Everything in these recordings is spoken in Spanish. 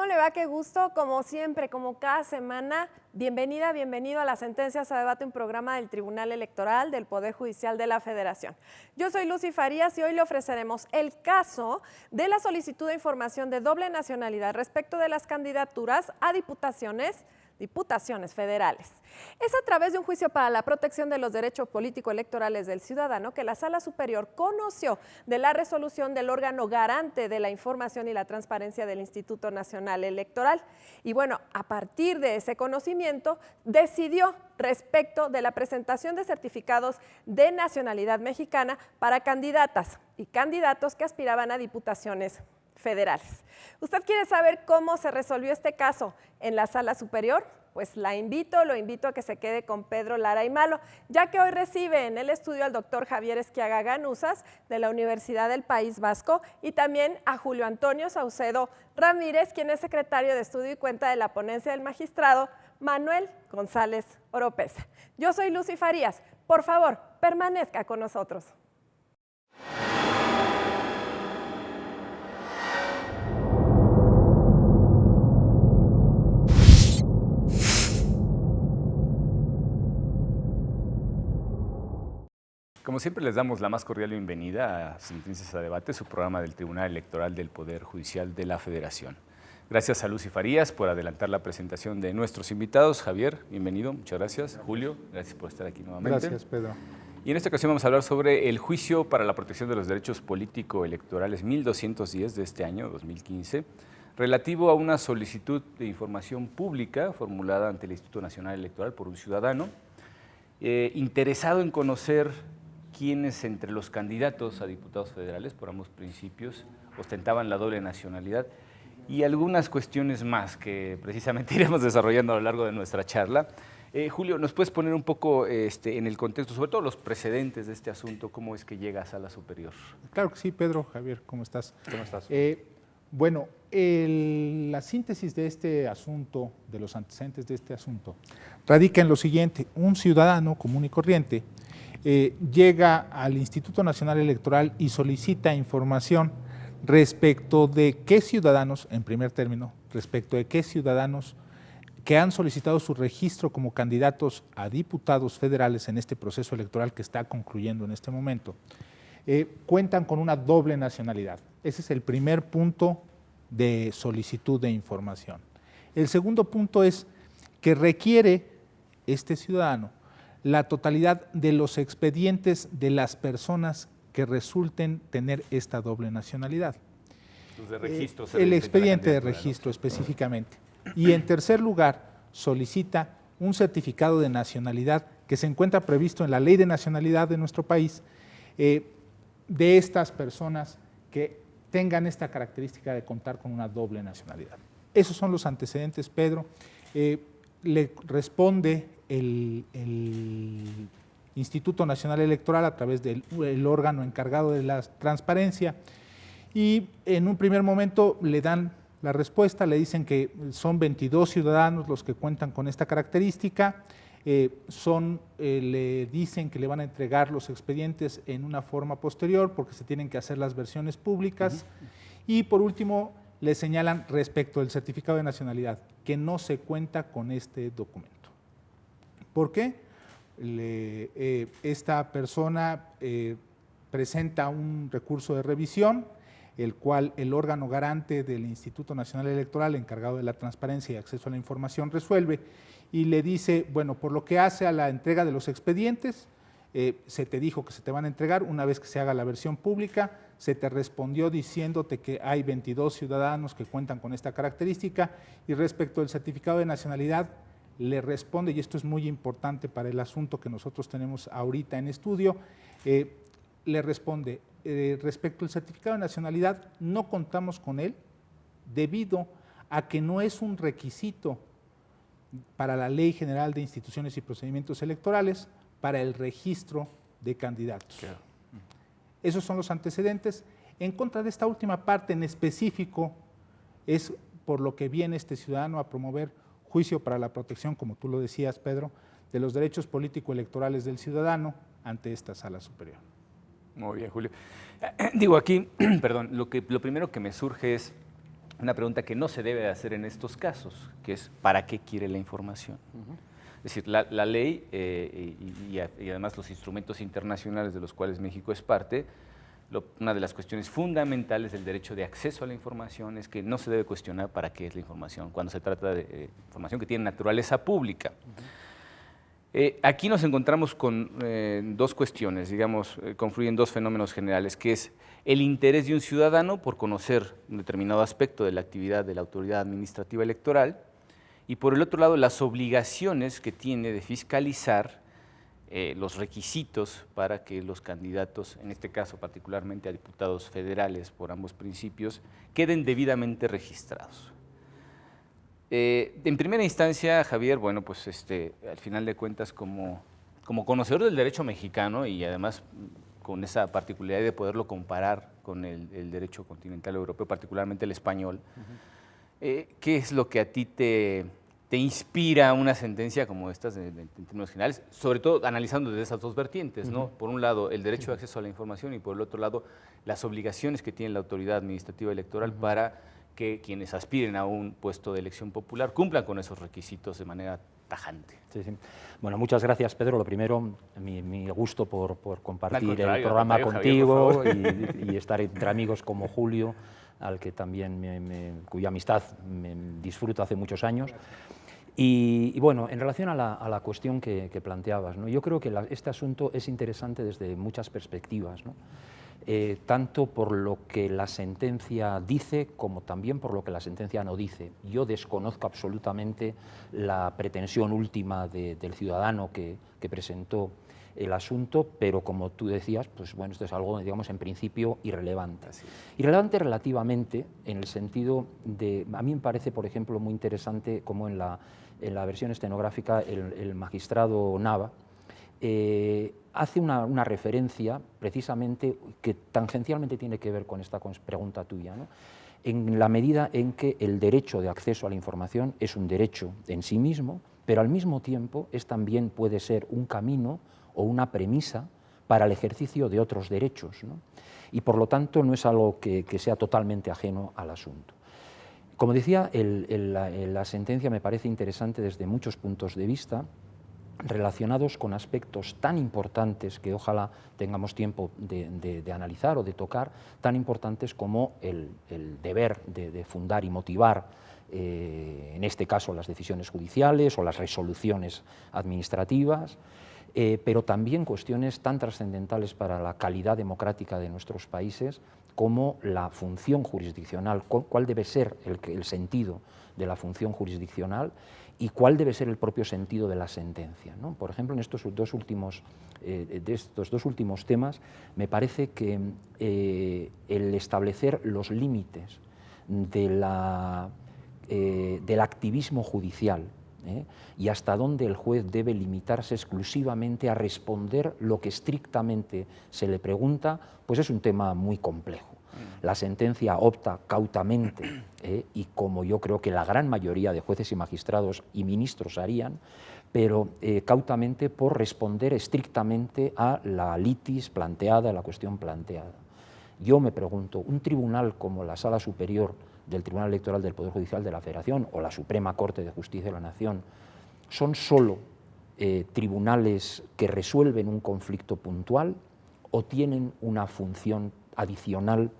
¿Cómo le va? Qué gusto, como siempre, como cada semana. Bienvenida, bienvenido a las Sentencias a Debate, un programa del Tribunal Electoral del Poder Judicial de la Federación. Yo soy Lucy Farías y hoy le ofreceremos el caso de la solicitud de información de doble nacionalidad respecto de las candidaturas a diputaciones federales. Es a través de un juicio para la protección de los derechos político-electorales del ciudadano que la Sala Superior conoció de la resolución del órgano garante de la información y la transparencia del Instituto Nacional Electoral. Y bueno, a partir de ese conocimiento, decidió respecto de la presentación de certificados de nacionalidad mexicana para candidatas y candidatos que aspiraban a diputaciones federales. ¿Usted quiere saber cómo se resolvió este caso en la Sala Superior? Pues lo invito a que se quede con Pedro Lara y Malo, ya que hoy recibe en el estudio al doctor Javier Esquiaga Ganuzas de la Universidad del País Vasco y también a Julio Antonio Saucedo Ramírez, quien es secretario de estudio y cuenta de la ponencia del magistrado Manuel González Oropesa. Yo soy Lucy Farías. Por favor, permanezca con nosotros. Como siempre, les damos la más cordial bienvenida a Sentencias a Debate, su programa del Tribunal Electoral del Poder Judicial de la Federación. Gracias a Lucy Farías por adelantar la presentación de nuestros invitados. Javier, bienvenido, muchas gracias. Julio, gracias por estar aquí nuevamente. Gracias, Pedro. Y en esta ocasión vamos a hablar sobre el juicio para la protección de los derechos político-electorales 1210 de este año, 2015, relativo a una solicitud de información pública formulada ante el Instituto Nacional Electoral por un ciudadano interesado en conocer quienes entre los candidatos a diputados federales por ambos principios ostentaban la doble nacionalidad y algunas cuestiones más que precisamente iremos desarrollando a lo largo de nuestra charla. Julio, ¿nos puedes poner un poco en el contexto, sobre todo los precedentes de este asunto, cómo es que llega a Sala Superior? Claro que sí, Pedro. Javier, ¿cómo estás? ¿Cómo estás? Bueno, la síntesis de este asunto, de los antecedentes de este asunto, radica en lo siguiente. Un ciudadano común y corriente llega al Instituto Nacional Electoral y solicita información respecto de qué ciudadanos, en primer término, respecto de qué ciudadanos que han solicitado su registro como candidatos a diputados federales en este proceso electoral que está concluyendo en este momento, cuentan con una doble nacionalidad. Ese es el primer punto de solicitud de información. El segundo punto es que requiere este ciudadano la totalidad de los expedientes de las personas que resulten tener esta doble nacionalidad. Los de registro. El expediente de registro, ¿no? Específicamente. Y en tercer lugar, solicita un certificado de nacionalidad que se encuentra previsto en la Ley de Nacionalidad de nuestro país, de estas personas que tengan esta característica de contar con una doble nacionalidad. Esos son los antecedentes, Pedro. Le responde el Instituto Nacional Electoral a través del órgano encargado de la transparencia y en un primer momento le dan la respuesta, le dicen que son 22 ciudadanos los que cuentan con esta característica, le dicen que le van a entregar los expedientes en una forma posterior porque se tienen que hacer las versiones públicas y por último le señalan respecto del certificado de nacionalidad que no se cuenta con este documento. ¿Por qué? Esta persona presenta un recurso de revisión, el cual el órgano garante del Instituto Nacional Electoral, encargado de la transparencia y acceso a la información, resuelve y le dice, bueno, por lo que hace a la entrega de los expedientes, se te dijo que se te van a entregar una vez que se haga la versión pública, se te respondió diciéndote que hay 22 ciudadanos que cuentan con esta característica y respecto al certificado de nacionalidad, le responde, y esto es muy importante para el asunto que nosotros tenemos ahorita en estudio, le responde, respecto al certificado de nacionalidad, no contamos con él debido a que no es un requisito para la Ley General de Instituciones y Procedimientos Electorales para el registro de candidatos. Claro. Esos son los antecedentes. En contra de esta última parte en específico, es por lo que viene este ciudadano a promover juicio para la protección, como tú lo decías, Pedro, de los derechos político-electorales del ciudadano ante esta Sala Superior. Muy bien, Julio. Digo aquí, perdón, lo primero que me surge es, una pregunta que no se debe hacer en estos casos, que es ¿para qué quiere la información? Es decir, la ley y además los instrumentos internacionales de los cuales México es parte, una de las cuestiones fundamentales del derecho de acceso a la información es que no se debe cuestionar para qué es la información, cuando se trata de información que tiene naturaleza pública. Aquí nos encontramos con dos cuestiones, digamos, confluyen dos fenómenos generales, que es el interés de un ciudadano por conocer un determinado aspecto de la actividad de la autoridad administrativa electoral y por el otro lado las obligaciones que tiene de fiscalizar los requisitos para que los candidatos, en este caso particularmente a diputados federales por ambos principios, queden debidamente registrados. En primera instancia, Javier, bueno, pues al final de cuentas como conocedor del derecho mexicano y además con esa particularidad de poderlo comparar con el derecho continental europeo, particularmente el español, ¿qué es lo que a ti te inspira una sentencia como estas en términos generales? Sobre todo analizando desde esas dos vertientes, ¿no? Por un lado, el derecho de acceso a la información y por el otro lado, las obligaciones que tiene la autoridad administrativa electoral para que quienes aspiren a un puesto de elección popular cumplan con esos requisitos de manera tajante. Sí, sí. Bueno, muchas gracias, Pedro. Lo primero, mi gusto por compartir el programa contigo, Javier, y estar entre amigos como Julio, al que también cuya amistad me disfruto hace muchos años. Y bueno, en relación a la cuestión que planteabas, ¿no? Yo creo que este asunto es interesante desde muchas perspectivas, ¿no? Tanto por lo que la sentencia dice como también por lo que la sentencia no dice. Yo desconozco absolutamente la pretensión última del ciudadano que presentó el asunto, pero como tú decías, pues bueno, esto es algo, digamos, en principio irrelevante. Irrelevante relativamente en el sentido de, a mí me parece, por ejemplo, muy interesante como en la versión estenográfica el magistrado Nava hace una referencia precisamente que tangencialmente tiene que ver con esta pregunta tuya, ¿no? En la medida en que el derecho de acceso a la información es un derecho en sí mismo, pero al mismo tiempo también puede ser un camino o una premisa para el ejercicio de otros derechos, ¿no? Y por lo tanto no es algo que sea totalmente ajeno al asunto. Como decía, la sentencia me parece interesante desde muchos puntos de vista, relacionados con aspectos tan importantes que ojalá tengamos tiempo de analizar o de tocar, tan importantes como el deber de fundar y motivar, en este caso, las decisiones judiciales o las resoluciones administrativas, pero también cuestiones tan trascendentales para la calidad democrática de nuestros países como la función jurisdiccional, cuál debe ser el sentido de la función jurisdiccional y cuál debe ser el propio sentido de la sentencia, ¿no? Por ejemplo, en estos dos últimos temas, me parece que el establecer los límites del activismo judicial, y hasta dónde el juez debe limitarse exclusivamente a responder lo que estrictamente se le pregunta, pues es un tema muy complejo. La sentencia opta cautamente, y como yo creo que la gran mayoría de jueces y magistrados y ministros harían, pero cautamente por responder estrictamente a la litis planteada, a la cuestión planteada. Yo me pregunto, un tribunal como la Sala Superior del Tribunal Electoral del Poder Judicial de la Federación o la Suprema Corte de Justicia de la Nación, ¿son solo tribunales que resuelven un conflicto puntual o tienen una función adicional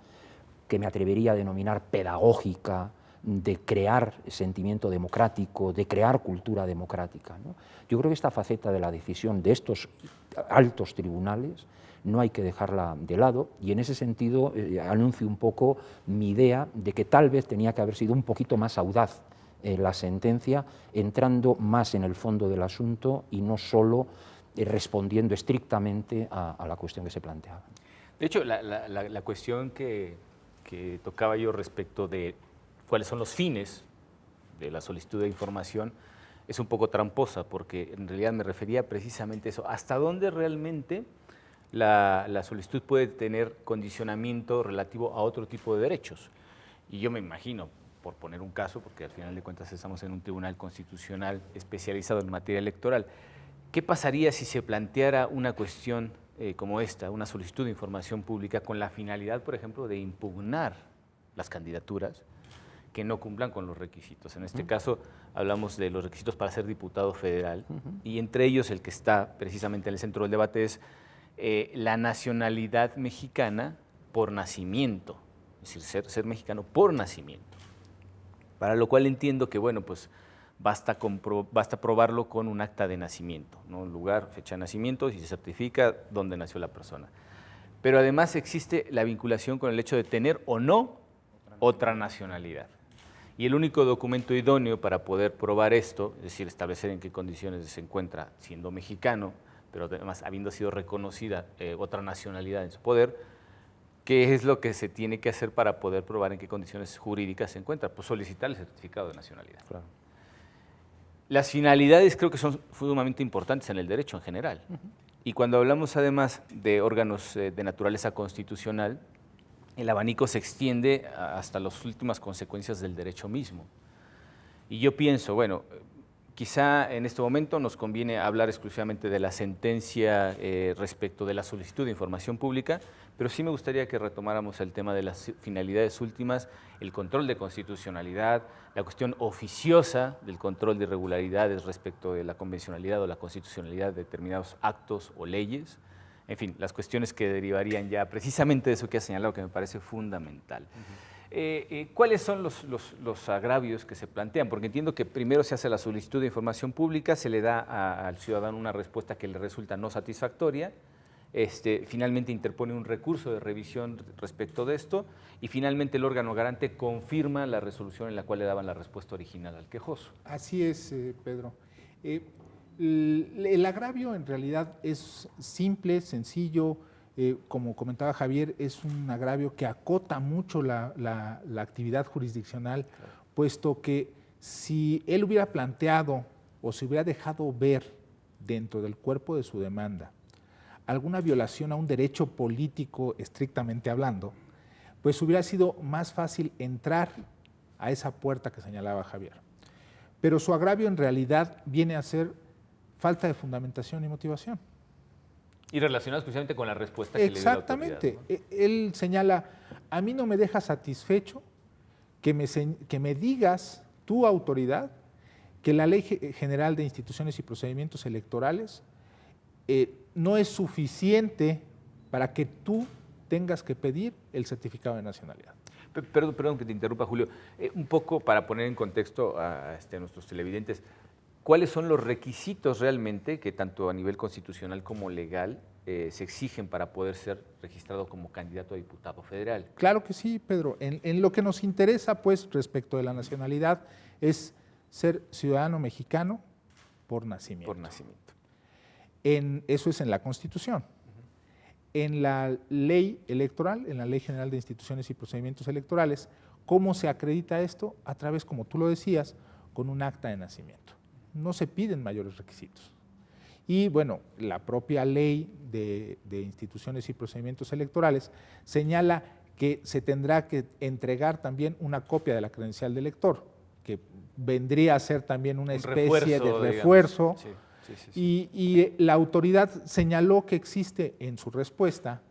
que me atrevería a denominar pedagógica, de crear sentimiento democrático, de crear cultura democrática, ¿no? Yo creo que esta faceta de la decisión de estos altos tribunales no hay que dejarla de lado, y en ese sentido anuncio un poco mi idea de que tal vez tenía que haber sido un poquito más audaz la sentencia, entrando más en el fondo del asunto y no solo respondiendo estrictamente a la cuestión que se planteaba. De hecho, la cuestión que tocaba yo respecto de cuáles son los fines de la solicitud de información es un poco tramposa, porque en realidad me refería precisamente a eso, hasta dónde realmente la solicitud puede tener condicionamiento relativo a otro tipo de derechos. Y yo me imagino, por poner un caso, porque al final de cuentas estamos en un tribunal constitucional especializado en materia electoral, ¿qué pasaría si se planteara una cuestión como esta, una solicitud de información pública con la finalidad, por ejemplo, de impugnar las candidaturas? que no cumplan con los requisitos. En este caso hablamos de los requisitos para ser diputado federal y entre ellos el que está precisamente en el centro del debate es la nacionalidad mexicana por nacimiento, es decir, ser mexicano por nacimiento. Para lo cual entiendo que, bueno, pues basta probarlo con un acta de nacimiento, ¿no? Lugar, fecha de nacimiento, y se certifica dónde nació la persona. Pero además existe la vinculación con el hecho de tener o no otra nacionalidad. Y el único documento idóneo para poder probar esto, es decir, establecer en qué condiciones se encuentra siendo mexicano, pero además habiendo sido reconocida otra nacionalidad en su poder, ¿qué es lo que se tiene que hacer para poder probar en qué condiciones jurídicas se encuentra? Pues solicitar el certificado de nacionalidad. Claro. Las finalidades creo que son sumamente importantes en el derecho en general. Y cuando hablamos además de órganos de naturaleza constitucional, el abanico se extiende hasta las últimas consecuencias del derecho mismo. Y yo pienso, bueno, quizá en este momento nos conviene hablar exclusivamente de la sentencia respecto de la solicitud de información pública, pero sí me gustaría que retomáramos el tema de las finalidades últimas, el control de constitucionalidad, la cuestión oficiosa del control de irregularidades respecto de la convencionalidad o la constitucionalidad de determinados actos o leyes, en fin, las cuestiones que derivarían ya precisamente de eso que ha señalado, que me parece fundamental. ¿Cuáles son los agravios que se plantean? Porque entiendo que primero se hace la solicitud de información pública, se le da al ciudadano una respuesta que le resulta no satisfactoria, finalmente interpone un recurso de revisión respecto de esto y finalmente el órgano garante confirma la resolución en la cual le daban la respuesta original al quejoso. Así es, Pedro. El agravio en realidad es simple, sencillo. Como comentaba Javier, es un agravio que acota mucho la actividad jurisdiccional, claro, puesto que si él hubiera planteado o se hubiera dejado ver dentro del cuerpo de su demanda alguna violación a un derecho político estrictamente hablando, pues hubiera sido más fácil entrar a esa puerta que señalaba Javier. Pero su agravio en realidad viene a ser falta de fundamentación y motivación. Y relacionado exclusivamente con la respuesta que le dio la autoridad. Exactamente. Él señala, a mí no me deja satisfecho que me digas, tu autoridad, que la Ley General de Instituciones y Procedimientos Electorales no es suficiente para que tú tengas que pedir el certificado de nacionalidad. Perdón que te interrumpa, Julio. Un poco para poner en contexto a nuestros televidentes, ¿cuáles son los requisitos realmente que tanto a nivel constitucional como legal se exigen para poder ser registrado como candidato a diputado federal? Claro que sí, Pedro. En lo que nos interesa, pues, respecto de la nacionalidad, es ser ciudadano mexicano por nacimiento. Por nacimiento. Eso es en la Constitución. En la ley electoral, en la Ley General de Instituciones y Procedimientos Electorales, ¿cómo se acredita esto? A través, como tú lo decías, con un acta de nacimiento. No se piden mayores requisitos. Y bueno, la propia Ley de Instituciones y Procedimientos Electorales señala que se tendrá que entregar también una copia de la credencial de elector, que vendría a ser también una especie de refuerzo. Sí. Sí. Y la autoridad señaló que existe en su respuesta,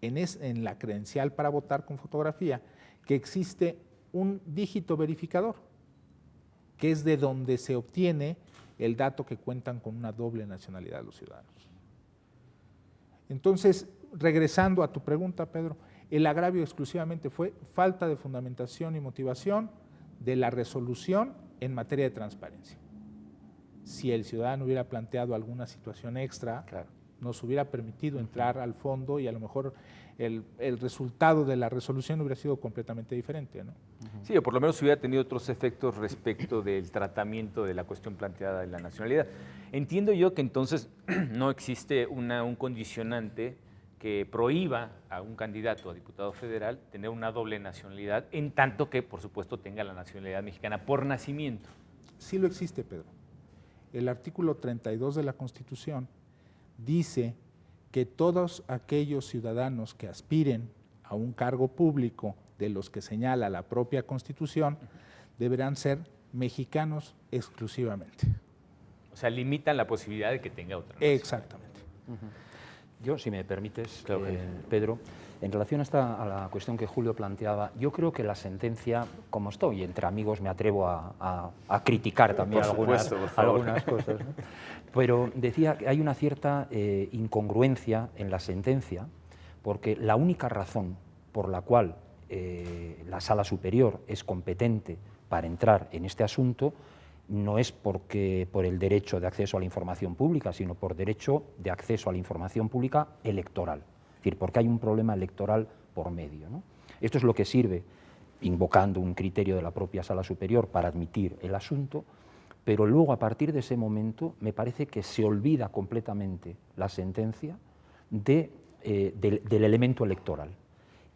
en la credencial para votar con fotografía, que existe un dígito verificador, que es de donde se obtiene el dato que cuentan con una doble nacionalidad los ciudadanos. Entonces, regresando a tu pregunta, Pedro, el agravio exclusivamente fue falta de fundamentación y motivación de la resolución en materia de transparencia. Si el ciudadano hubiera planteado alguna situación extra, claro, nos hubiera permitido entrar al fondo y a lo mejor el resultado de la resolución hubiera sido completamente diferente, ¿no? Sí, o por lo menos hubiera tenido otros efectos respecto del tratamiento de la cuestión planteada de la nacionalidad. Entiendo yo que entonces no existe un condicionante que prohíba a un candidato a diputado federal tener una doble nacionalidad, en tanto que, por supuesto, tenga la nacionalidad mexicana por nacimiento. Sí lo existe, Pedro. El artículo 32 de la Constitución dice que todos aquellos ciudadanos que aspiren a un cargo público de los que señala la propia Constitución deberán ser mexicanos exclusivamente. O sea, limitan la posibilidad de que tenga otra nacionalidad. Exactamente. Yo, si me permites, claro, Pedro, En relación a la cuestión que Julio planteaba, yo creo que la sentencia, como estoy entre amigos, me atrevo a criticar también algunas cosas, ¿no? Pero decía que hay una cierta incongruencia en la sentencia, porque la única razón por la cual la Sala Superior es competente para entrar en este asunto no es por el derecho de acceso a la información pública, sino por derecho de acceso a la información pública electoral. Es decir, porque hay un problema electoral por medio, ¿no? Esto es lo que sirve, invocando un criterio de la propia Sala Superior, para admitir el asunto, pero luego, a partir de ese momento, me parece que se olvida completamente la sentencia del elemento electoral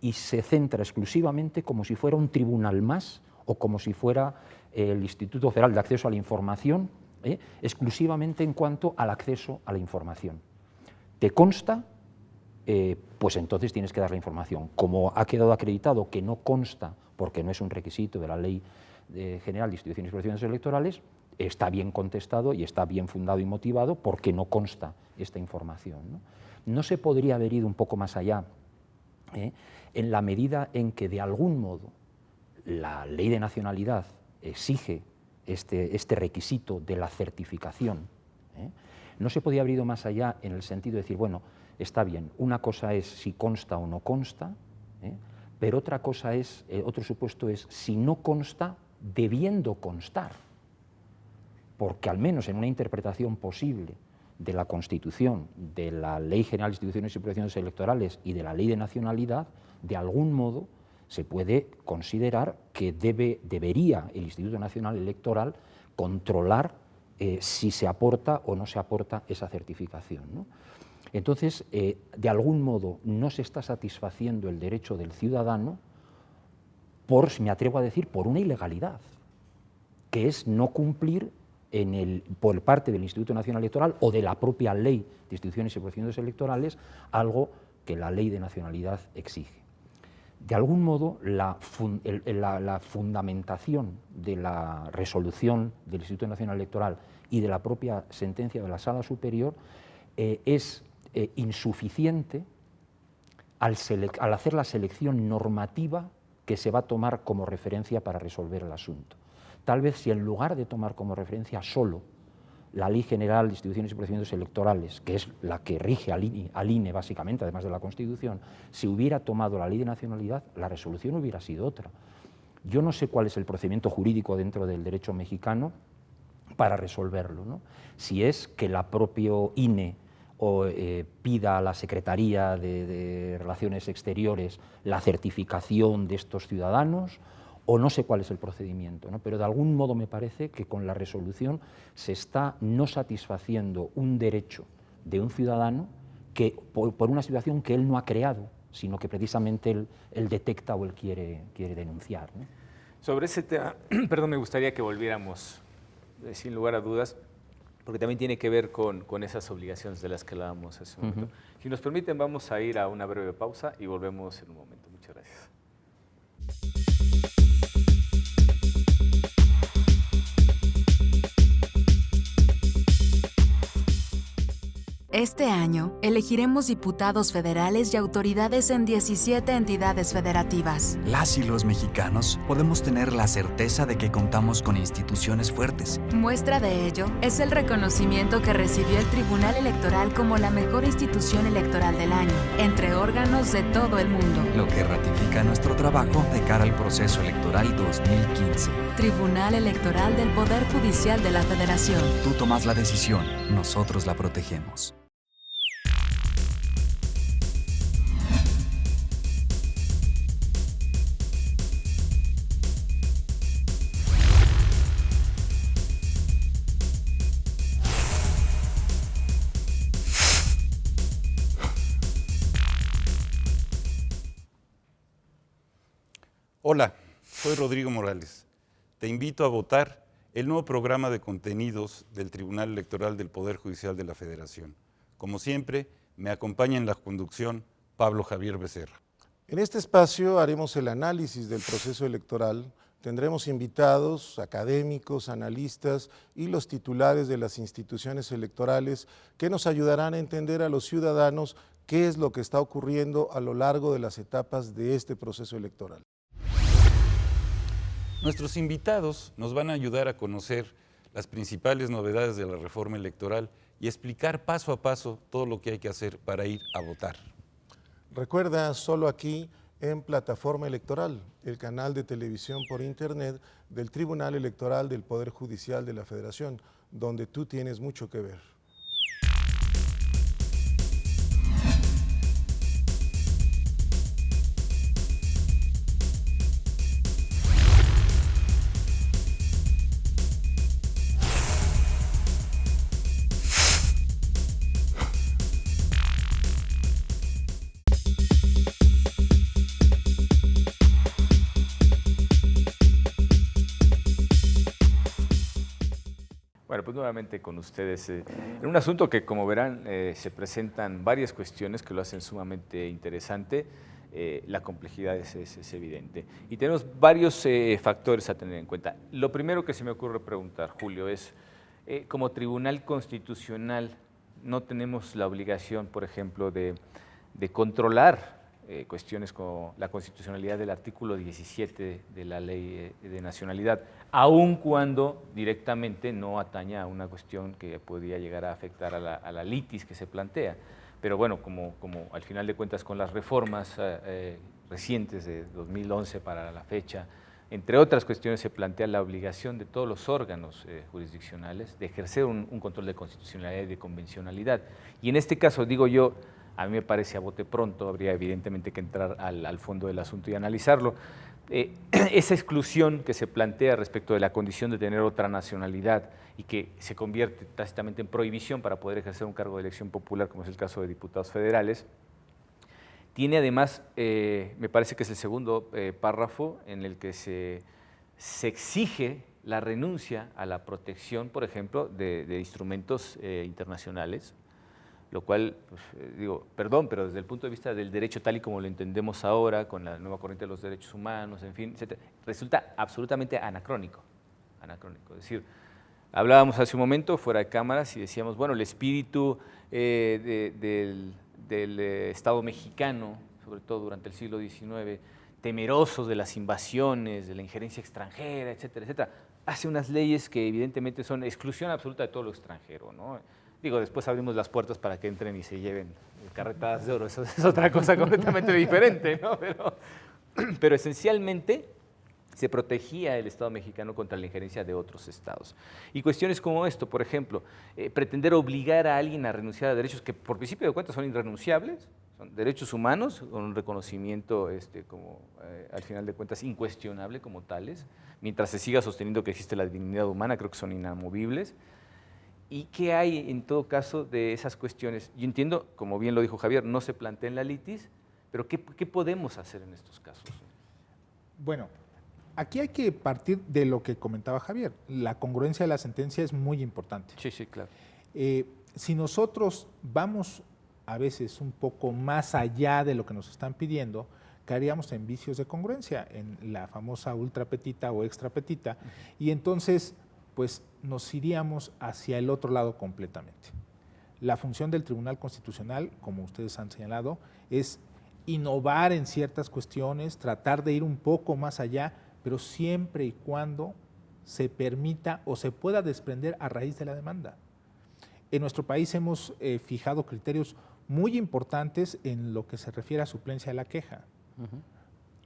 y se centra exclusivamente como si fuera un tribunal más o como si fuera el Instituto Federal de Acceso a la Información, exclusivamente en cuanto al acceso a la información. ¿Te consta? Pues entonces tienes que dar la información. Como ha quedado acreditado que no consta, porque no es un requisito de la Ley General de Instituciones y Procedimientos Electorales, está bien contestado y está bien fundado y motivado porque no consta esta información, ¿no? No se podría haber ido un poco más allá, en la medida en que, de algún modo, la Ley de Nacionalidad exige este requisito de la certificación. No se podía haber ido más allá en el sentido de decir, bueno, está bien, una cosa es si consta o no consta, pero otra cosa es, otro supuesto es si no consta, debiendo constar, porque al menos en una interpretación posible de la Constitución, de la Ley General de Instituciones y Procedimientos Electorales y de la Ley de Nacionalidad, de algún modo se puede considerar que debería el Instituto Nacional Electoral controlar si se aporta o no se aporta esa certificación, ¿no? Entonces, de algún modo no se está satisfaciendo el derecho del ciudadano me atrevo a decir, por una ilegalidad, que es no cumplir por parte del Instituto Nacional Electoral o de la propia Ley de Instituciones y Procedimientos Electorales, algo que la Ley de Nacionalidad exige. De algún modo, la fundamentación de la resolución del Instituto Nacional Electoral y de la propia sentencia de la Sala Superior es insuficiente al hacer la selección normativa que se va a tomar como referencia para resolver el asunto. Tal vez si en lugar de tomar como referencia solo la Ley General de Instituciones y Procedimientos Electorales, que es la que rige al INE básicamente, además de la Constitución, si hubiera tomado la Ley de Nacionalidad, la resolución hubiera sido otra. Yo no sé cuál es el procedimiento jurídico dentro del derecho mexicano para resolverlo, ¿no? Si es que la propio INE pida a la Secretaría de Relaciones Exteriores la certificación de estos ciudadanos, o no sé cuál es el procedimiento, ¿no? Pero de algún modo me parece que con la resolución se está no satisfaciendo un derecho de un ciudadano que, por una situación que él no ha creado, sino que precisamente él detecta o él quiere denunciar, ¿no? Sobre ese tema, perdón, me gustaría que volviéramos, sin lugar a dudas, porque también tiene que ver con esas obligaciones de las que hablábamos hace un momento. Si nos permiten, vamos a ir a una breve pausa y volvemos en un momento. Muchas gracias. Este año, elegiremos diputados federales y autoridades en 17 entidades federativas. Las y los mexicanos podemos tener la certeza de que contamos con instituciones fuertes. Muestra de ello es el reconocimiento que recibió el Tribunal Electoral como la mejor institución electoral del año, entre órganos de todo el mundo. Lo que ratifica nuestro trabajo de cara al proceso electoral 2015. Tribunal Electoral del Poder Judicial de la Federación. Tú tomas la decisión, nosotros la protegemos. Hola, soy Rodrigo Morales. Te invito a votar el nuevo programa de contenidos del Tribunal Electoral del Poder Judicial de la Federación. Como siempre, me acompaña en la conducción Pablo Javier Becerra. En este espacio haremos el análisis del proceso electoral. Tendremos invitados, académicos, analistas y los titulares de las instituciones electorales que nos ayudarán a entender a los ciudadanos qué es lo que está ocurriendo a lo largo de las etapas de este proceso electoral. Nuestros invitados nos van a ayudar a conocer las principales novedades de la reforma electoral y explicar paso a paso todo lo que hay que hacer para ir a votar. Recuerda, solo aquí en Plataforma Electoral, el canal de televisión por internet del Tribunal Electoral del Poder Judicial de la Federación, donde tú tienes mucho que ver. Bueno, pues nuevamente con ustedes. En un asunto que, como verán, se presentan varias cuestiones que lo hacen sumamente interesante. La complejidad es evidente. Y tenemos varios factores a tener en cuenta. Lo primero que se me ocurre preguntar, Julio, es, como Tribunal Constitucional, no tenemos la obligación, por ejemplo, de controlar cuestiones como la constitucionalidad del artículo 17 de la Ley de Nacionalidad, aun cuando directamente no ataña a una cuestión que podría llegar a afectar a la litis que se plantea. Pero bueno, como al final de cuentas con las reformas recientes de 2011 para la fecha, entre otras cuestiones se plantea la obligación de todos los órganos jurisdiccionales de ejercer un control de constitucionalidad y de convencionalidad. Y en este caso, digo yo, a mí me parece a bote pronto, habría evidentemente que entrar al fondo del asunto y analizarlo. Esa exclusión que se plantea respecto de la condición de tener otra nacionalidad y que se convierte tácitamente en prohibición para poder ejercer un cargo de elección popular, como es el caso de diputados federales, tiene además, me parece que es el segundo párrafo en el que se exige la renuncia a la protección, por ejemplo, de instrumentos internacionales, lo cual, pues, digo, perdón, pero desde el punto de vista del derecho tal y como lo entendemos ahora, con la nueva corriente de los derechos humanos, en fin, etcétera, resulta absolutamente anacrónico. Es decir, hablábamos hace un momento fuera de cámaras y decíamos, bueno, el espíritu del Estado mexicano, sobre todo durante el siglo XIX, temerosos de las invasiones, de la injerencia extranjera, etcétera, etcétera, hace unas leyes que evidentemente son exclusión absoluta de todo lo extranjero, ¿no? Digo, después abrimos las puertas para que entren y se lleven carretadas de oro, eso es otra cosa completamente diferente, ¿no? Pero esencialmente se protegía el Estado mexicano contra la injerencia de otros estados. Y cuestiones como esto, por ejemplo, pretender obligar a alguien a renunciar a derechos que por principio de cuentas son irrenunciables, son derechos humanos con un reconocimiento como al final de cuentas incuestionable como tales, mientras se siga sosteniendo que existe la dignidad humana, creo que son inamovibles. ¿Y qué hay en todo caso de esas cuestiones? Yo entiendo, como bien lo dijo Javier, no se plantea en la litis, pero ¿qué podemos hacer en estos casos? Bueno, aquí hay que partir de lo que comentaba Javier. La congruencia de la sentencia es muy importante. Sí, claro. Si nosotros vamos a veces un poco más allá de lo que nos están pidiendo, caeríamos en vicios de congruencia, en la famosa ultra petita o extra petita, y entonces pues nos iríamos hacia el otro lado completamente. La función del Tribunal Constitucional, como ustedes han señalado, es innovar en ciertas cuestiones, tratar de ir un poco más allá, pero siempre y cuando se permita o se pueda desprender a raíz de la demanda. En nuestro país hemos fijado criterios muy importantes en lo que se refiere a suplencia de la queja.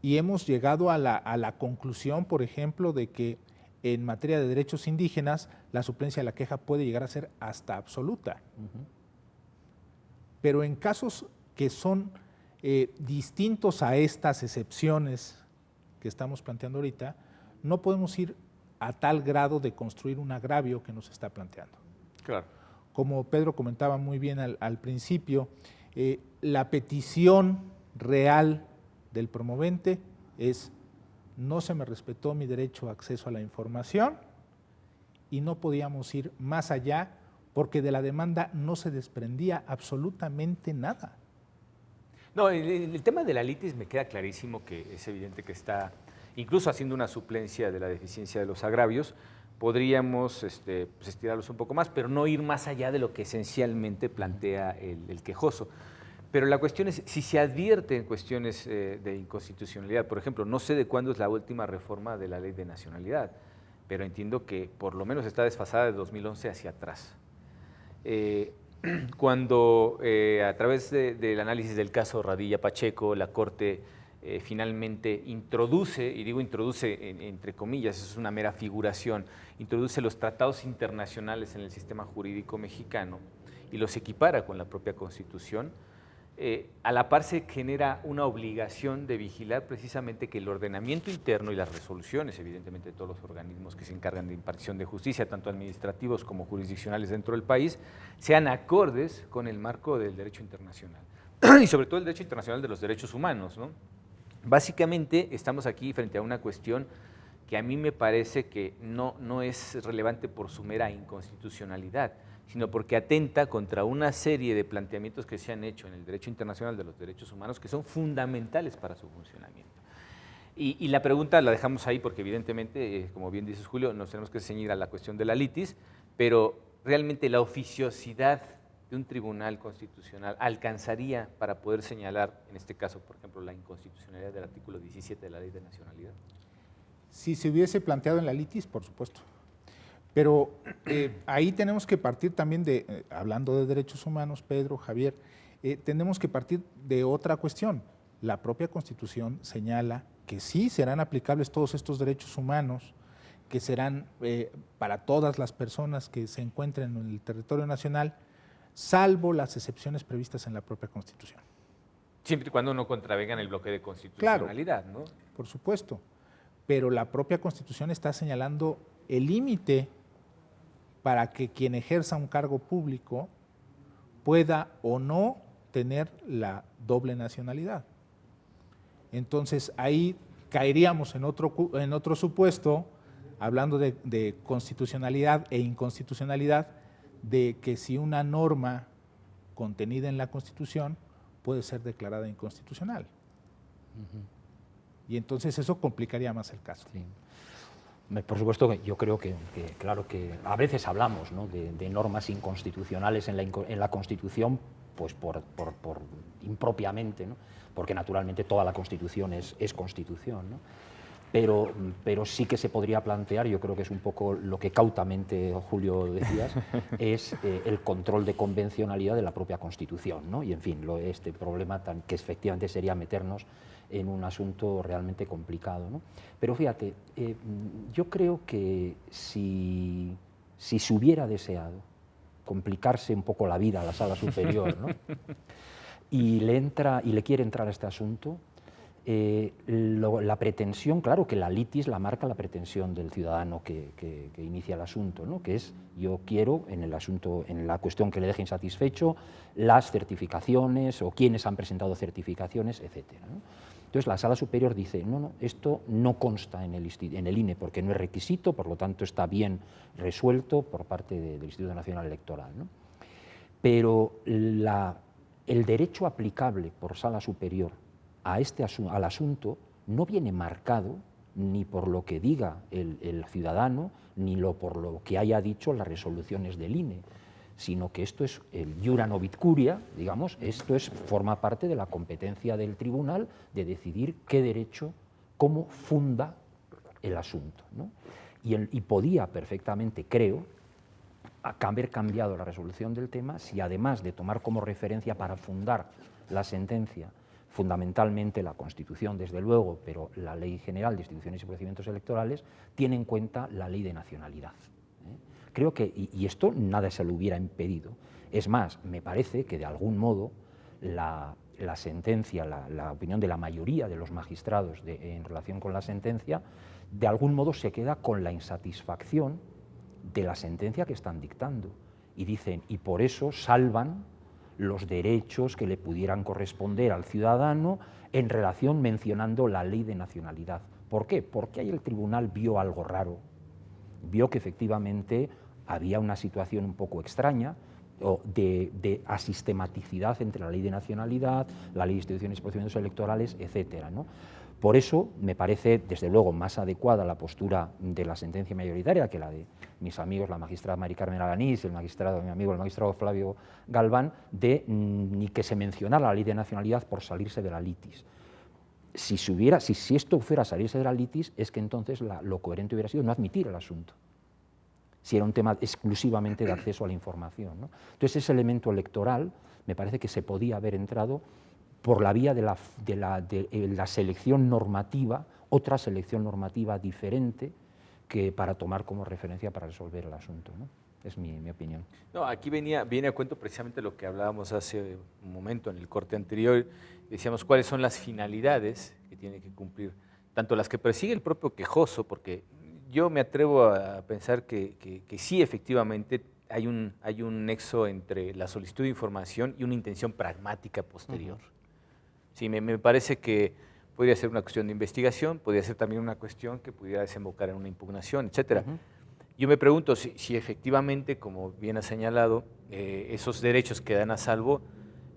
Y hemos llegado a la conclusión, por ejemplo, de que en materia de derechos indígenas, la suplencia de la queja puede llegar a ser hasta absoluta. Pero en casos que son distintos a estas excepciones que estamos planteando ahorita, no podemos ir a tal grado de construir un agravio que nos está planteando. Claro. Como Pedro comentaba muy bien al principio, la petición real del promovente es: no se me respetó mi derecho a acceso a la información y no podíamos ir más allá porque de la demanda no se desprendía absolutamente nada. No, el tema de la litis me queda clarísimo que es evidente que está, incluso haciendo una suplencia de la deficiencia de los agravios, podríamos pues estirarlos un poco más, pero no ir más allá de lo que esencialmente plantea el quejoso. Pero la cuestión es si se advierten cuestiones de inconstitucionalidad. Por ejemplo, no sé de cuándo es la última reforma de la ley de nacionalidad, pero entiendo que por lo menos está desfasada de 2011 hacia atrás. Cuando a través del análisis del caso Radilla Pacheco, la Corte finalmente introduce, y digo introduce entre comillas, es una mera figuración, introduce los tratados internacionales en el sistema jurídico mexicano y los equipara con la propia Constitución, a la par se genera una obligación de vigilar precisamente que el ordenamiento interno y las resoluciones, evidentemente, de todos los organismos que se encargan de impartición de justicia, tanto administrativos como jurisdiccionales dentro del país, sean acordes con el marco del derecho internacional y sobre todo el derecho internacional de los derechos humanos, ¿no? Básicamente estamos aquí frente a una cuestión que a mí me parece que no es relevante por su mera inconstitucionalidad, sino porque atenta contra una serie de planteamientos que se han hecho en el derecho internacional de los derechos humanos que son fundamentales para su funcionamiento. Y la pregunta la dejamos ahí porque evidentemente, como bien dices Julio, nos tenemos que ceñir a la cuestión de la litis, pero realmente la oficiosidad de un tribunal constitucional alcanzaría para poder señalar, en este caso, por ejemplo, la inconstitucionalidad del artículo 17 de la Ley de Nacionalidad. Si se hubiese planteado en la litis, por supuesto. Pero ahí tenemos que partir también de, hablando de derechos humanos, Pedro, Javier, tenemos que partir de otra cuestión. La propia Constitución señala que sí serán aplicables todos estos derechos humanos, que serán para todas las personas que se encuentren en el territorio nacional, salvo las excepciones previstas en la propia Constitución. Siempre y cuando no contravengan el bloque de constitucionalidad, claro, ¿no? Por supuesto, pero la propia Constitución está señalando el límite para que quien ejerza un cargo público pueda o no tener la doble nacionalidad. Entonces ahí caeríamos en otro supuesto, hablando de constitucionalidad e inconstitucionalidad, de que si una norma contenida en la Constitución puede ser declarada inconstitucional. Y entonces eso complicaría más el caso. Sí. Por supuesto que yo creo que claro que a veces hablamos, ¿no?, de normas inconstitucionales en la Constitución, pues por impropiamente, ¿no?, porque naturalmente toda la Constitución es Constitución, ¿no? Pero sí que se podría plantear, yo creo que es un poco lo que cautamente, Julio, decías, es el control de convencionalidad de la propia Constitución, ¿no? Y en fin, este problema que efectivamente sería meternos en un asunto realmente complicado, ¿no? Pero fíjate, yo creo que si se hubiera deseado complicarse un poco la vida a la Sala Superior, ¿no?, y le quiere entrar a este asunto, la pretensión, claro que la litis la marca la pretensión del ciudadano que inicia el asunto, ¿no?, que es: yo quiero en el asunto, en la cuestión que le deje insatisfecho, las certificaciones o quienes han presentado certificaciones, etcétera, ¿no? Entonces la Sala Superior dice: no, esto no consta en el INE porque no es requisito, por lo tanto está bien resuelto por parte del Instituto Nacional Electoral, ¿no? Pero el derecho aplicable por Sala Superior al asunto no viene marcado ni por lo que diga el ciudadano, ni por lo que haya dicho las resoluciones del INE, sino que esto es el iura novit curia, digamos, esto forma parte de la competencia del tribunal de decidir qué derecho, cómo funda el asunto, ¿no? Y podía perfectamente, creo, haber cambiado la resolución del tema si, además de tomar como referencia para fundar la sentencia fundamentalmente la Constitución, desde luego, pero la Ley General de Instituciones y Procedimientos Electorales, tiene en cuenta la Ley de Nacionalidad. Creo que, y esto nada se lo hubiera impedido. Es más, me parece que de algún modo la sentencia, la opinión de la mayoría de los magistrados en relación con la sentencia, de algún modo se queda con la insatisfacción de la sentencia que están dictando. Y dicen, y por eso salvan los derechos que le pudieran corresponder al ciudadano en relación mencionando la Ley de Nacionalidad. ¿Por qué? Porque ahí el tribunal vio algo raro, vio que efectivamente había una situación un poco extraña de asistematicidad entre la Ley de Nacionalidad, la Ley de Instituciones y Procedimientos Electorales, etcétera, ¿no? Por eso me parece, desde luego, más adecuada la postura de la sentencia mayoritaria que la de mis amigos, la magistrada Mari Carmen Alanís, mi amigo el magistrado Flavio Galván, de ni que se mencionara la ley de nacionalidad por salirse de la litis. Si esto fuera salirse de la litis, es que entonces lo coherente hubiera sido no admitir el asunto, si era un tema exclusivamente de acceso a la información, ¿no? Entonces, ese elemento electoral me parece que se podía haber entrado por la vía de la selección normativa, otra selección normativa diferente que para tomar como referencia para resolver el asunto, ¿no? Es mi opinión. No, aquí viene a cuento precisamente lo que hablábamos hace un momento en el corte anterior. Decíamos cuáles son las finalidades que tiene que cumplir, tanto las que persigue el propio quejoso, porque yo me atrevo a pensar que sí, efectivamente, hay un nexo entre la solicitud de información y una intención pragmática posterior. Sí, me parece que podría ser una cuestión de investigación, podría ser también una cuestión que pudiera desembocar en una impugnación, etcétera. Yo me pregunto si efectivamente, como bien ha señalado, esos derechos quedan a salvo,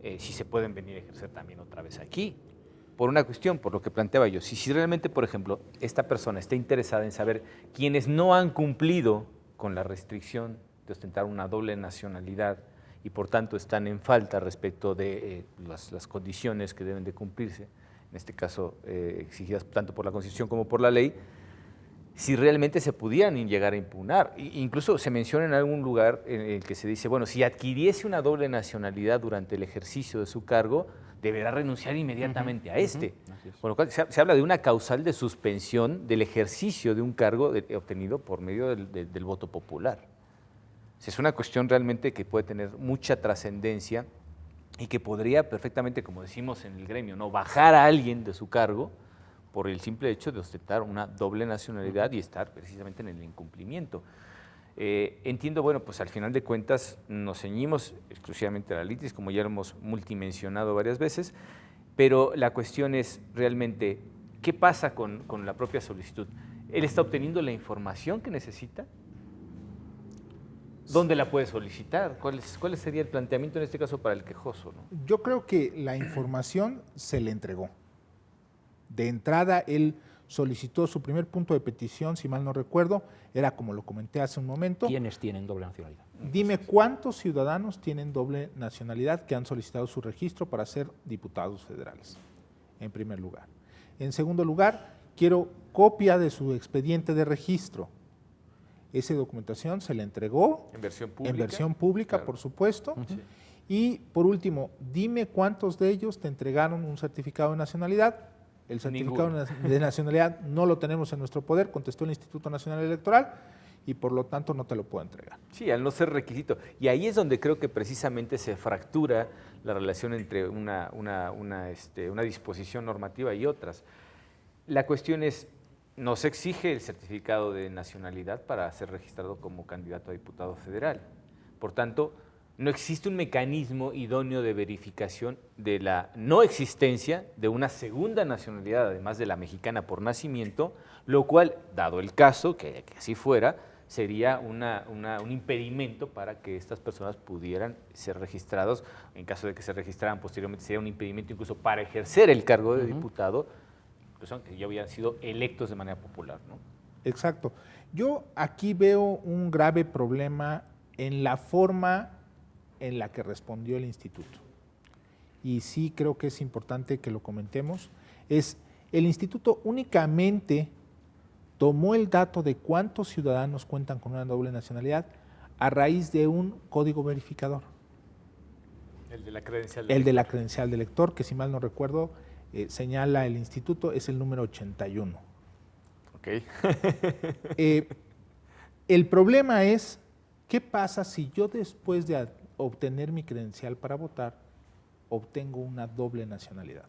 si se pueden venir a ejercer también otra vez aquí. Por una cuestión, por lo que planteaba yo, si realmente, por ejemplo, esta persona está interesada en saber quiénes no han cumplido con la restricción de ostentar una doble nacionalidad y por tanto están en falta respecto de las condiciones que deben de cumplirse, en este caso exigidas tanto por la Constitución como por la ley, si realmente se pudieran llegar a impugnar. Incluso se menciona en algún lugar en el que se dice, bueno, si adquiriese una doble nacionalidad durante el ejercicio de su cargo, deberá renunciar inmediatamente a este. Con lo cual se habla de una causal de suspensión del ejercicio de un cargo obtenido por medio del voto popular. Es una cuestión realmente que puede tener mucha trascendencia y que podría perfectamente, como decimos en el gremio, ¿no?, bajar a alguien de su cargo por el simple hecho de ostentar una doble nacionalidad y estar precisamente en el incumplimiento. Entiendo, bueno, pues al final de cuentas nos ceñimos exclusivamente a la litis, como ya lo hemos multimensionado varias veces, pero la cuestión es realmente, ¿qué pasa con la propia solicitud? ¿Él está obteniendo la información que necesita? ¿Dónde la puede solicitar? ¿Cuál sería el planteamiento en este caso para el quejoso, ¿no? Yo creo que la información se le entregó. De entrada, él solicitó su primer punto de petición, si mal no recuerdo, era como lo comenté hace un momento. ¿Quiénes tienen doble nacionalidad? Dime cuántos ciudadanos tienen doble nacionalidad que han solicitado su registro para ser diputados federales, en primer lugar. En segundo lugar, quiero copia de su expediente de registro. Esa documentación se le entregó en versión pública, claro, por supuesto. Sí. Y por último, dime cuántos de ellos te entregaron un certificado de nacionalidad. El certificado de nacionalidad no lo tenemos en nuestro poder, contestó el Instituto Nacional Electoral, y por lo tanto no te lo puedo entregar. Sí, al no ser requisito. Y ahí es donde creo que precisamente se fractura la relación entre una disposición normativa y otras. La cuestión es, no se exige el certificado de nacionalidad para ser registrado como candidato a diputado federal. Por tanto, no existe un mecanismo idóneo de verificación de la no existencia de una segunda nacionalidad, además de la mexicana por nacimiento, lo cual, dado el caso, que así fuera, sería un impedimento para que estas personas pudieran ser registrados. En caso de que se registraran posteriormente, sería un impedimento incluso para ejercer el cargo de diputado, que ya habían sido electos de manera popular, ¿no? Exacto. Yo aquí veo un grave problema en la forma en la que respondió el instituto. Y sí creo que es importante que lo comentemos. El instituto únicamente tomó el dato de cuántos ciudadanos cuentan con una doble nacionalidad a raíz de un código verificador. El de la credencial de la credencial de elector, que si mal no recuerdo, señala el instituto, es el número 81. Ok. El problema es, ¿qué pasa si yo después de obtener mi credencial para votar, obtengo una doble nacionalidad?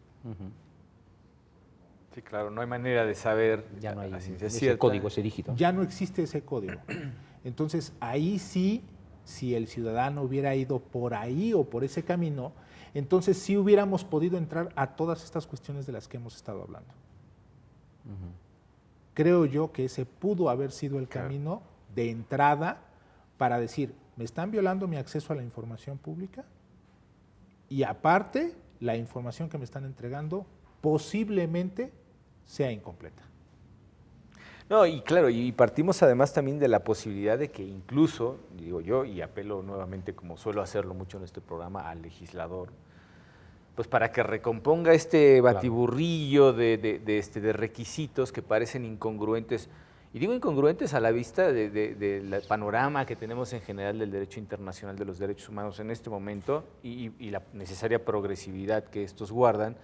Sí, claro, no hay manera de saber ya no hay ese código, ese dígito. Ya no existe ese código. Entonces, ahí sí, si el ciudadano hubiera ido por ahí o por ese camino, entonces sí hubiéramos podido entrar a todas estas cuestiones de las que hemos estado hablando. Creo yo que ese pudo haber sido el camino de entrada para decir, me están violando mi acceso a la información pública y aparte la información que me están entregando posiblemente sea incompleta. No, y claro, y partimos además también de la posibilidad de que incluso, digo yo, y apelo nuevamente, como suelo hacerlo mucho en este programa, al legislador, pues para que recomponga este batiburrillo de requisitos que parecen incongruentes, y digo incongruentes a la vista del panorama que tenemos en general del derecho internacional de los derechos humanos en este momento y la necesaria progresividad que estos guardan,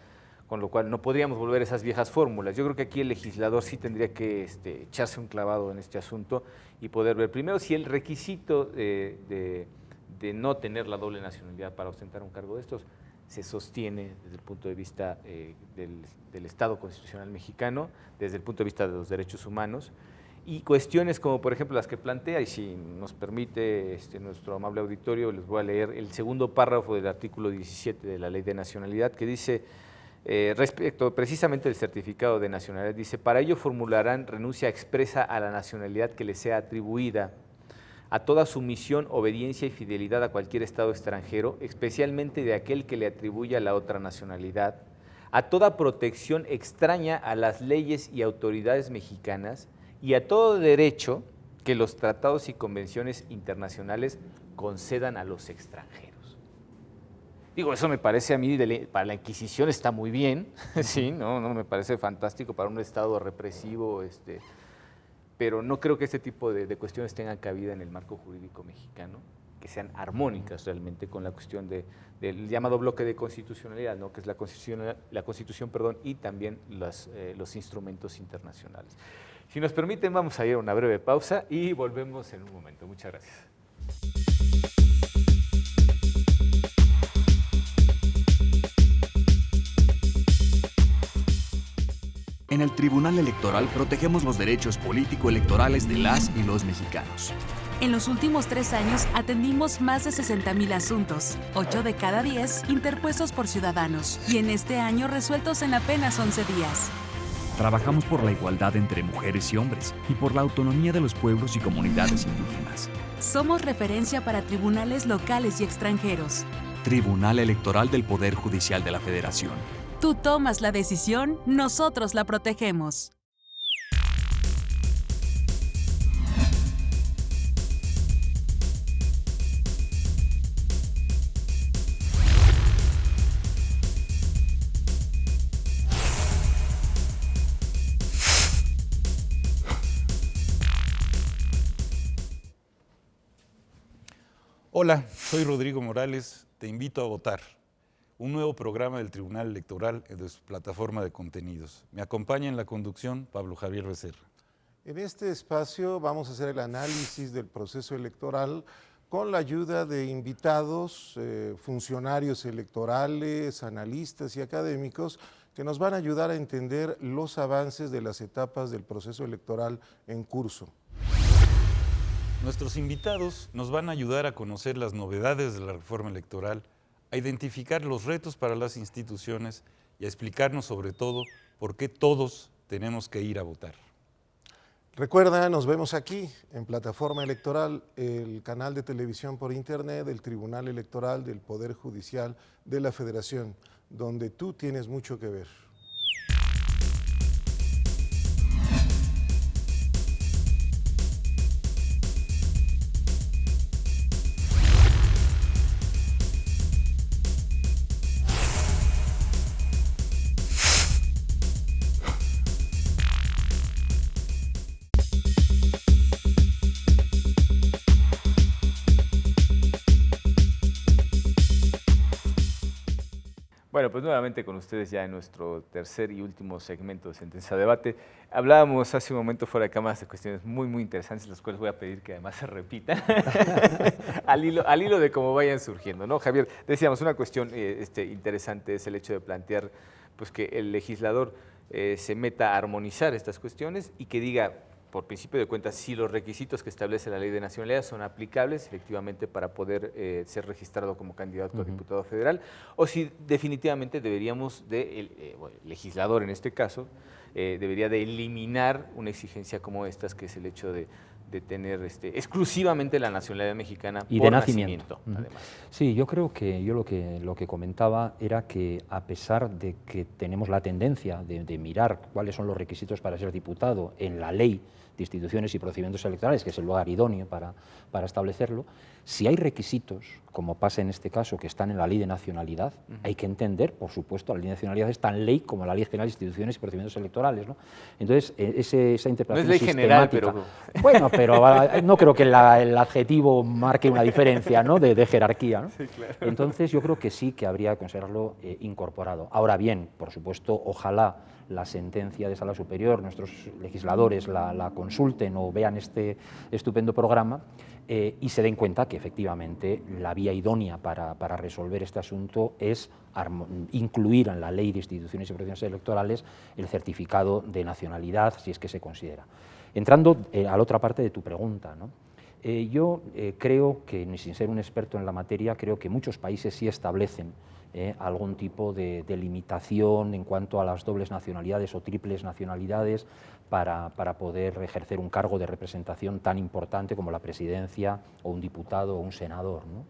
con lo cual no podríamos volver a esas viejas fórmulas. Yo creo que aquí el legislador sí tendría que echarse un clavado en este asunto y poder ver primero si el requisito de no tener la doble nacionalidad para ostentar un cargo de estos se sostiene desde el punto de vista del Estado constitucional mexicano, desde el punto de vista de los derechos humanos, y cuestiones como por ejemplo las que plantea, y si nos permite nuestro amable auditorio, les voy a leer el segundo párrafo del artículo 17 de la Ley de Nacionalidad, que dice, respecto precisamente del certificado de nacionalidad, dice, para ello formularán renuncia expresa a la nacionalidad que les sea atribuida, a toda sumisión, obediencia y fidelidad a cualquier Estado extranjero, especialmente de aquel que le atribuya la otra nacionalidad, a toda protección extraña a las leyes y autoridades mexicanas y a todo derecho que los tratados y convenciones internacionales concedan a los extranjeros. Digo, eso me parece a mí, para la Inquisición está muy bien, sí, no me parece fantástico para un Estado represivo, pero no creo que este tipo de cuestiones tengan cabida en el marco jurídico mexicano, que sean armónicas realmente con la cuestión del llamado bloque de constitucionalidad, ¿no? Que es la Constitución, y también los instrumentos internacionales. Si nos permiten, vamos a ir a una breve pausa y volvemos en un momento. Muchas gracias. En el Tribunal Electoral protegemos los derechos político-electorales de las y los mexicanos. En los últimos 3 años atendimos más de 60,000 asuntos, 8 de cada 10 interpuestos por ciudadanos, y en este año resueltos en apenas 11 días. Trabajamos por la igualdad entre mujeres y hombres y por la autonomía de los pueblos y comunidades indígenas. Somos referencia para tribunales locales y extranjeros. Tribunal Electoral del Poder Judicial de la Federación. Tú tomas la decisión, nosotros la protegemos. Hola, soy Rodrigo Morales, te invito a votar. Un nuevo programa del Tribunal Electoral de su plataforma de contenidos. Me acompaña en la conducción Pablo Javier Becerra. En este espacio vamos a hacer el análisis del proceso electoral con la ayuda de invitados, funcionarios electorales, analistas y académicos que nos van a ayudar a entender los avances de las etapas del proceso electoral en curso. Nuestros invitados nos van a ayudar a conocer las novedades de la reforma electoral, a identificar los retos para las instituciones y a explicarnos sobre todo por qué todos tenemos que ir a votar. Recuerda, nos vemos aquí en Plataforma Electoral, el canal de televisión por internet del Tribunal Electoral del Poder Judicial de la Federación, donde tú tienes mucho que ver. Bueno, pues nuevamente con ustedes ya en nuestro tercer y último segmento de Sentencia Debate. Hablábamos hace un momento fuera de cámaras de cuestiones muy, muy interesantes, las cuales voy a pedir que además se repitan al hilo de cómo vayan surgiendo, ¿no? Javier, decíamos, una cuestión interesante es el hecho de plantear pues, que el legislador se meta a armonizar estas cuestiones y que diga, por principio de cuentas, si los requisitos que establece la Ley de Nacionalidad son aplicables efectivamente para poder ser registrado como candidato a diputado federal, o si definitivamente deberíamos el legislador en este caso, debería de eliminar una exigencia como estas, que es el hecho de de tener exclusivamente la nacionalidad mexicana y por de nacimiento. además. Sí, yo creo que yo lo que comentaba era que a pesar de que tenemos la tendencia de mirar cuáles son los requisitos para ser diputado en la ley de instituciones y procedimientos electorales, que es el lugar idóneo para establecerlo, si hay requisitos, como pasa en este caso, que están en la ley de nacionalidad, hay que entender, por supuesto, la ley de nacionalidad es tan ley como la ley general de instituciones y procedimientos electorales, ¿no? Entonces, esa interpretación no es ley general, pero... Bueno, pero no creo que el adjetivo marque una diferencia, ¿no?, de jerarquía, ¿no? Sí, claro. Entonces, yo creo que sí que habría que considerarlo incorporado. Ahora bien, por supuesto, ojalá la sentencia de Sala Superior, nuestros legisladores la consulten o vean este estupendo programa y se den cuenta que efectivamente la vía idónea para resolver este asunto es incluir en la ley de instituciones y procedimientos electorales el certificado de nacionalidad, si es que se considera. Entrando a la otra parte de tu pregunta, ¿no? Yo creo que, sin ser un experto en la materia, creo que muchos países sí establecen algún tipo de limitación en cuanto a las dobles nacionalidades o triples nacionalidades para poder ejercer un cargo de representación tan importante como la presidencia o un diputado o un senador, ¿no?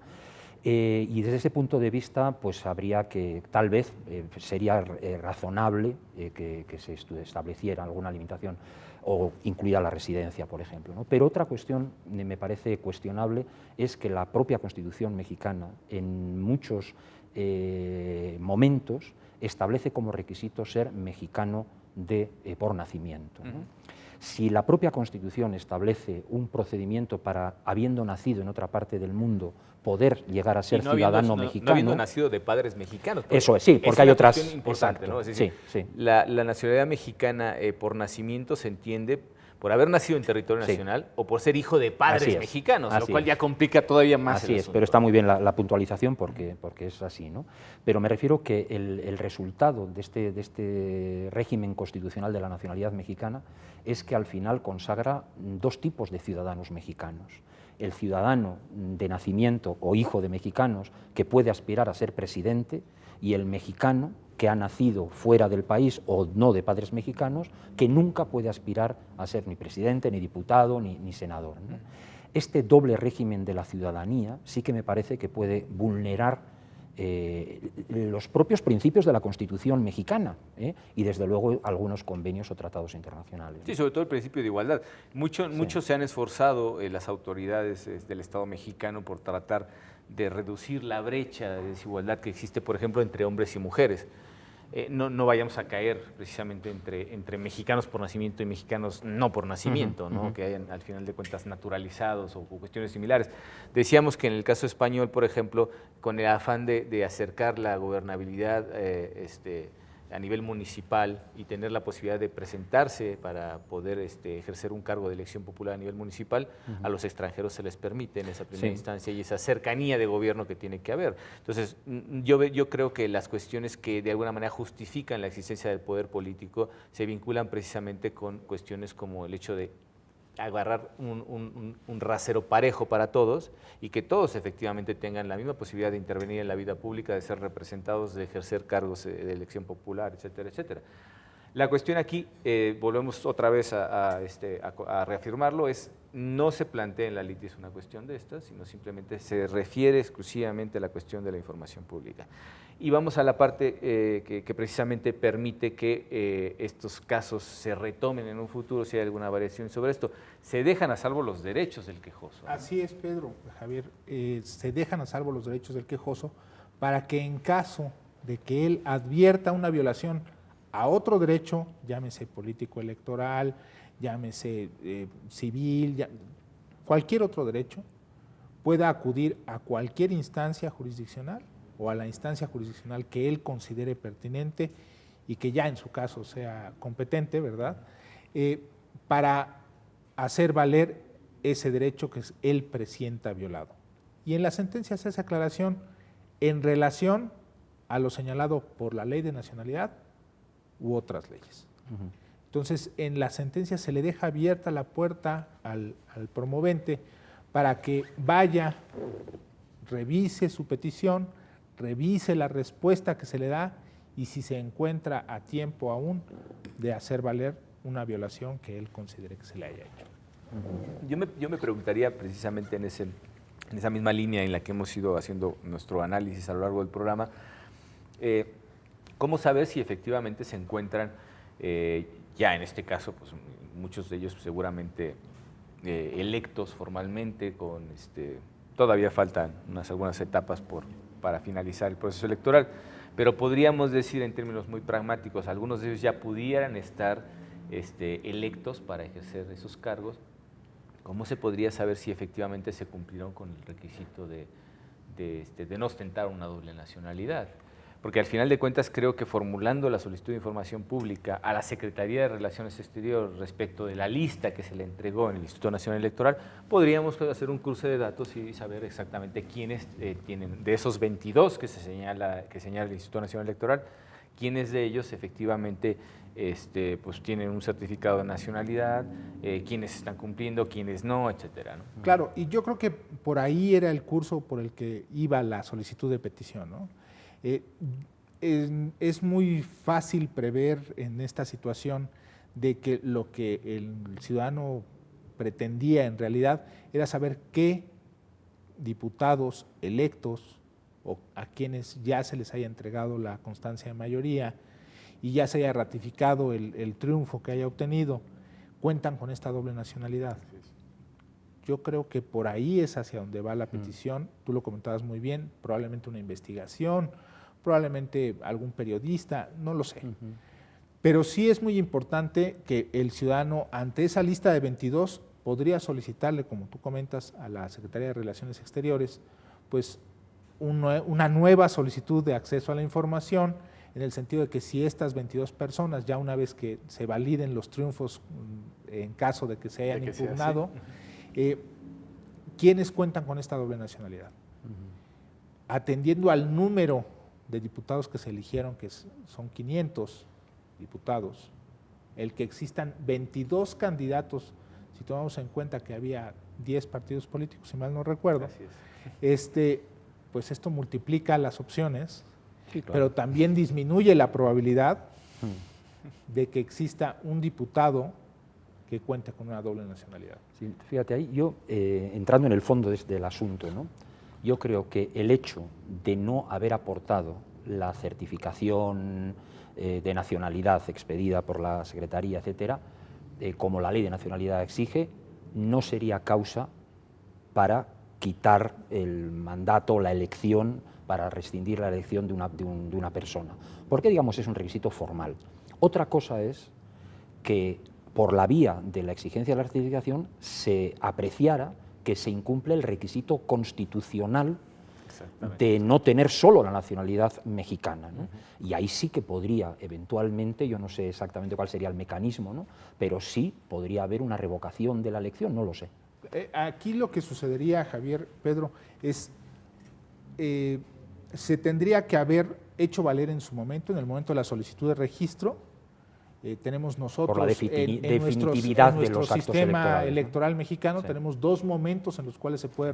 Y desde ese punto de vista, pues habría que, tal vez, sería razonable que se estableciera alguna limitación o incluida la residencia, por ejemplo, ¿no? Pero otra cuestión me parece cuestionable es que la propia Constitución mexicana, en muchos momentos, establece como requisito ser mexicano por nacimiento, ¿no? Si la propia Constitución establece un procedimiento para, habiendo nacido en otra parte del mundo, poder llegar a ser ciudadano mexicano... No habiendo nacido de padres mexicanos. Eso es, sí, porque hay otras... Es importante, exacto, ¿no? Es decir, sí. La nacionalidad mexicana por nacimiento se entiende por haber nacido en territorio nacional o por ser hijo de padres mexicanos, lo cual ya complica todavía más el asunto. Pero está muy bien la puntualización porque es así, ¿no? Pero me refiero que el resultado de este régimen constitucional de la nacionalidad mexicana es que al final consagra dos tipos de ciudadanos mexicanos. El ciudadano de nacimiento o hijo de mexicanos que puede aspirar a ser presidente y el mexicano que ha nacido fuera del país o no de padres mexicanos, que nunca puede aspirar a ser ni presidente, ni diputado, ni senador, ¿no? Este doble régimen de la ciudadanía sí que me parece que puede vulnerar los propios principios de la Constitución mexicana y desde luego algunos convenios o tratados internacionales. Sí, sobre todo el principio de igualdad. Muchos se han esforzado las autoridades del Estado mexicano por tratar de reducir la brecha de desigualdad que existe, por ejemplo, entre hombres y mujeres. No vayamos a caer precisamente entre mexicanos por nacimiento y mexicanos no por nacimiento, ¿no? Que hayan al final de cuentas naturalizados o cuestiones similares. Decíamos que en el caso español, por ejemplo, con el afán de acercar la gobernabilidad a nivel municipal y tener la posibilidad de presentarse para poder ejercer un cargo de elección popular a nivel municipal, a los extranjeros se les permite en esa primera instancia y esa cercanía de gobierno que tiene que haber. Entonces, yo creo que las cuestiones que de alguna manera justifican la existencia del poder político se vinculan precisamente con cuestiones como el hecho de agarrar un rasero parejo para todos y que todos efectivamente tengan la misma posibilidad de intervenir en la vida pública, de ser representados, de ejercer cargos de elección popular, etcétera, etcétera. La cuestión aquí, volvemos otra vez a reafirmarlo, no se plantea en la litis una cuestión de estas, sino simplemente se refiere exclusivamente a la cuestión de la información pública. Y vamos a la parte que precisamente permite que estos casos se retomen en un futuro, si hay alguna variación sobre esto. Se dejan a salvo los derechos del quejoso, ¿no? Así es, Pedro, Javier, se dejan a salvo los derechos del quejoso para que en caso de que él advierta una violación a otro derecho, llámese político electoral, llámese civil, cualquier otro derecho, pueda acudir a cualquier instancia jurisdiccional o a la instancia jurisdiccional que él considere pertinente y que ya en su caso sea competente, ¿verdad?, para hacer valer ese derecho que él presienta violado. Y en la sentencia hace esa aclaración en relación a lo señalado por la ley de nacionalidad u otras leyes. Entonces, en la sentencia se le deja abierta la puerta al promovente para que vaya, revise su petición, revise la respuesta que se le da y si se encuentra a tiempo aún de hacer valer una violación que él considere que se le haya hecho. Yo me preguntaría precisamente en esa misma línea en la que hemos ido haciendo nuestro análisis a lo largo del programa, ¿cómo saber si efectivamente se encuentran, ya en este caso, pues muchos de ellos seguramente electos formalmente, todavía faltan algunas etapas para finalizar el proceso electoral, pero podríamos decir en términos muy pragmáticos, algunos de ellos ya pudieran estar electos para ejercer esos cargos? ¿Cómo se podría saber si efectivamente se cumplieron con el requisito de no ostentar una doble nacionalidad? Porque al final de cuentas creo que formulando la solicitud de información pública a la Secretaría de Relaciones Exteriores respecto de la lista que se le entregó en el Instituto Nacional Electoral, podríamos hacer un cruce de datos y saber exactamente quiénes tienen, de esos 22 que señala el Instituto Nacional Electoral, quiénes de ellos efectivamente pues tienen un certificado de nacionalidad, quiénes están cumpliendo, quiénes no, etcétera, ¿no? Claro, y yo creo que por ahí era el curso por el que iba la solicitud de petición, ¿no? Es muy fácil prever en esta situación de que lo que el ciudadano pretendía en realidad era saber qué diputados electos o a quienes ya se les haya entregado la constancia de mayoría y ya se haya ratificado el triunfo que haya obtenido, cuentan con esta doble nacionalidad. Yo creo que por ahí es hacia donde va la petición. Tú lo comentabas muy bien, probablemente una investigación, probablemente algún periodista, no lo sé. Pero sí es muy importante que el ciudadano, ante esa lista de 22, podría solicitarle, como tú comentas, a la Secretaría de Relaciones Exteriores, pues una nueva solicitud de acceso a la información, en el sentido de que si estas 22 personas, ya una vez que se validen los triunfos, en caso de que se hayan impugnado, ¿quiénes cuentan con esta doble nacionalidad? Atendiendo al número de diputados que se eligieron, que son 500 diputados, el que existan 22 candidatos, si tomamos en cuenta que había 10 partidos políticos, si mal no recuerdo, pues esto multiplica las opciones, sí, claro, pero también disminuye la probabilidad de que exista un diputado que cuente con una doble nacionalidad. Sí, fíjate ahí, yo entrando en el fondo del asunto, ¿no? Yo creo que el hecho de no haber aportado la certificación de nacionalidad expedida por la Secretaría, etcétera, como la ley de nacionalidad exige, no sería causa para quitar el mandato, la elección, para rescindir la elección de una persona. Porque, digamos, es un requisito formal. Otra cosa es que por la vía de la exigencia de la certificación se apreciara que se incumple el requisito constitucional de no tener solo la nacionalidad mexicana, ¿no? Y ahí sí que podría, eventualmente, yo no sé exactamente cuál sería el mecanismo, ¿no? Pero sí podría haber una revocación de la elección, no lo sé. Aquí lo que sucedería, Javier, Pedro, es se tendría que haber hecho valer en su momento, en el momento de la solicitud de registro. Tenemos nosotros por la definitividad de los actos sistema electoral mexicano, sí, tenemos dos momentos en los cuales se puede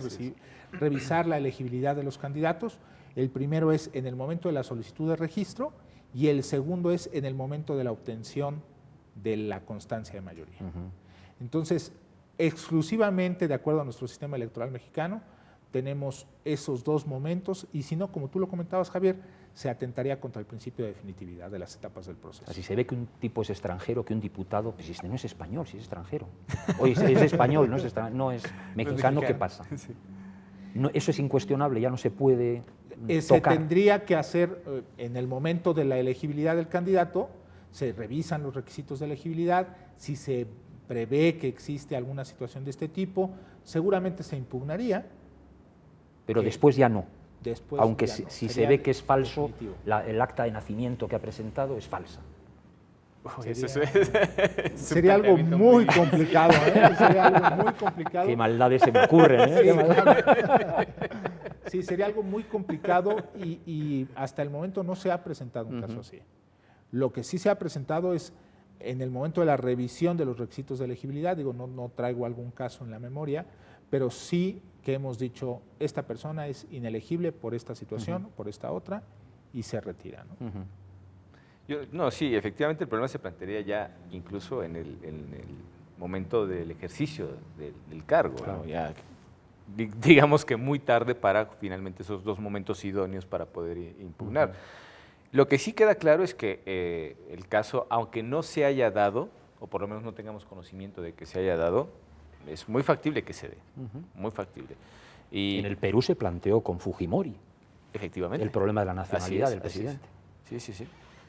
revisar la elegibilidad de los candidatos. El primero es en el momento de la solicitud de registro y el segundo es en el momento de la obtención de la constancia de mayoría. Entonces, exclusivamente de acuerdo a nuestro sistema electoral mexicano, tenemos esos dos momentos y si no, como tú lo comentabas, Javier, se atentaría contra el principio de definitividad de las etapas del proceso. Si se ve que un tipo es extranjero, que un diputado, pues si no es español, si es extranjero. Oye, es español, no es mexicano, ¿qué pasa? Sí. No, eso es incuestionable, ya no se puede tocar. Se tendría que hacer en el momento de la elegibilidad del candidato, se revisan los requisitos de elegibilidad, si se prevé que existe alguna situación de este tipo, seguramente se impugnaría. Pero después ya no. Después aunque ya no. si se ve que es falso, el acta de nacimiento que ha presentado es falsa. Sería algo muy complicado, ¿eh? Sería algo muy complicado. Qué maldades se me ocurren, ¿eh? Sí, sería algo muy complicado y hasta el momento no se ha presentado un caso así. Lo que sí se ha presentado es en el momento de la revisión de los requisitos de elegibilidad, digo, no traigo algún caso en la memoria, pero sí que hemos dicho, esta persona es inelegible por esta situación, por esta otra, y se retira, ¿no? Sí, efectivamente el problema se plantearía ya incluso en momento del ejercicio del cargo, ¿no? Ya, digamos que muy tarde para finalmente esos 2 momentos idóneos para poder impugnar. Lo que sí queda claro es que el caso, aunque no se haya dado, o por lo menos no tengamos conocimiento de que se haya dado, es muy factible que se dé, muy factible. Y en el Perú se planteó con Fujimori. Efectivamente. El problema de la nacionalidad del presidente. Sí, sí, sí.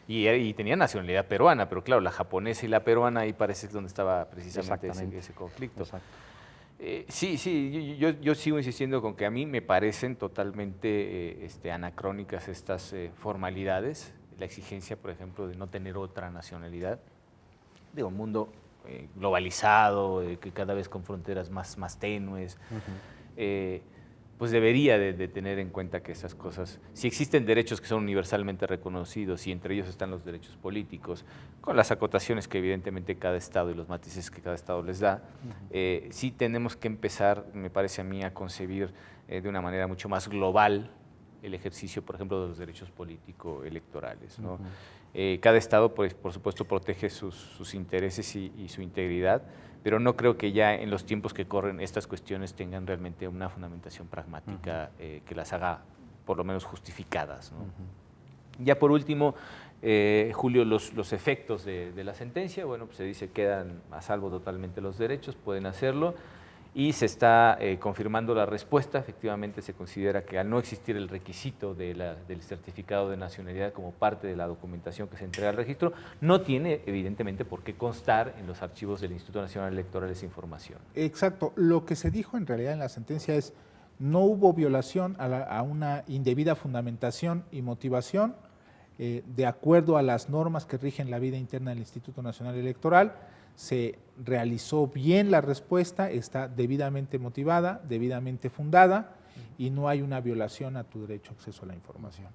Y tenía nacionalidad peruana, pero claro, la japonesa y la peruana ahí parece donde estaba precisamente ese conflicto. Sí, yo sigo insistiendo con que a mí me parecen totalmente anacrónicas estas formalidades, la exigencia, por ejemplo, de no tener otra nacionalidad, de un mundo globalizado, que cada vez con fronteras más tenues. Pues debería de tener en cuenta que esas cosas, si existen derechos que son universalmente reconocidos y entre ellos están los derechos políticos, con las acotaciones que evidentemente cada Estado y los matices que cada Estado les da, sí tenemos que empezar, me parece a mí, a concebir de una manera mucho más global el ejercicio, por ejemplo, de los derechos político-electorales, ¿no? Cada Estado, pues, por supuesto, protege sus intereses y su integridad, pero no creo que ya en los tiempos que corren estas cuestiones tengan realmente una fundamentación pragmática que las haga por lo menos justificadas, ¿no? Ya por último, Julio, los efectos de la sentencia, bueno, pues se dice quedan a salvo totalmente los derechos, pueden hacerlo, y se está confirmando la respuesta. Efectivamente se considera que al no existir el requisito del certificado de nacionalidad como parte de la documentación que se entrega al registro, no tiene evidentemente por qué constar en los archivos del Instituto Nacional Electoral esa información. Exacto. Lo que se dijo en realidad en la sentencia es no hubo violación a una indebida fundamentación y motivación de acuerdo a las normas que rigen la vida interna del Instituto Nacional Electoral. Se realizó bien la respuesta, está debidamente motivada, debidamente fundada y no hay una violación a tu derecho a acceso a la información.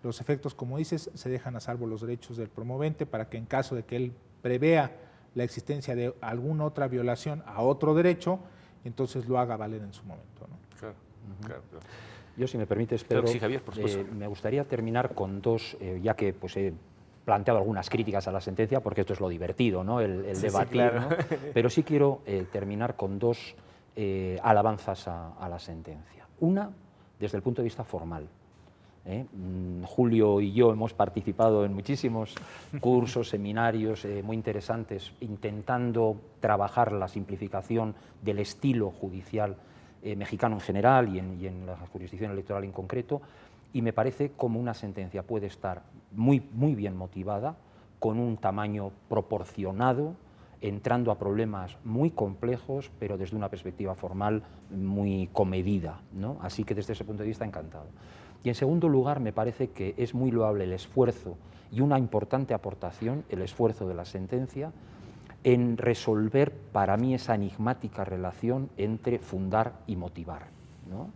Los efectos, como dices, se dejan a salvo los derechos del promovente para que en caso de que él prevea la existencia de alguna otra violación a otro derecho, entonces lo haga valer en su momento, ¿no? Claro, claro. Yo, si me permites, Pedro, claro, sí, Javier, por supuesto. Me gustaría terminar con dos, ya que pues, he planteado algunas críticas a la sentencia, porque esto es lo divertido, ¿no? El debatir, sí, claro. ¿no? Pero sí quiero terminar con dos alabanzas a la sentencia. Una, desde el punto de vista formal. Julio y yo hemos participado en muchísimos cursos, seminarios muy interesantes, intentando trabajar la simplificación del estilo judicial mexicano en general y en la jurisdicción electoral en concreto, y me parece como una sentencia puede estar muy bien motivada, con un tamaño proporcionado, entrando a problemas muy complejos, pero desde una perspectiva formal muy comedida, ¿no? Así que desde ese punto de vista encantado. Y en segundo lugar, me parece que es muy loable el esfuerzo y una importante aportación, el esfuerzo de la sentencia, en resolver para mí esa enigmática relación entre fundar y motivar, ¿no?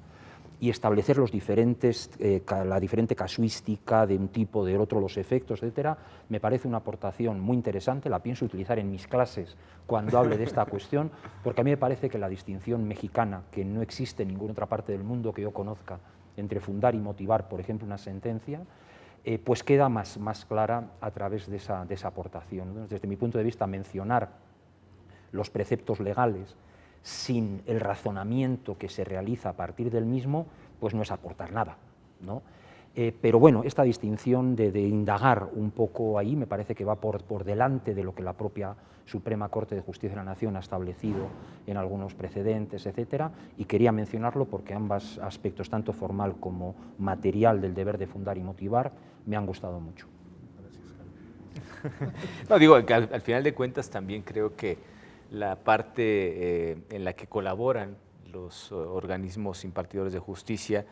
Y establecer los diferentes, la diferente casuística de un tipo, de otro, los efectos, etcétera, me parece una aportación muy interesante, la pienso utilizar en mis clases cuando hable de esta cuestión, porque a mí me parece que la distinción mexicana, que no existe en ninguna otra parte del mundo que yo conozca, entre fundar y motivar, por ejemplo, una sentencia, pues queda más clara a través de esa aportación, ¿no? Desde mi punto de vista, mencionar los preceptos legales sin el razonamiento que se realiza a partir del mismo, pues no es aportar nada, ¿no? Pero bueno, esta distinción de indagar un poco ahí me parece que va por delante de lo que la propia Suprema Corte de Justicia de la Nación ha establecido en algunos precedentes, etcétera, y quería mencionarlo porque ambos aspectos, tanto formal como material del deber de fundar y motivar, me han gustado mucho. No, digo, que al final de cuentas también creo que la parte en la que colaboran los organismos impartidores de justicia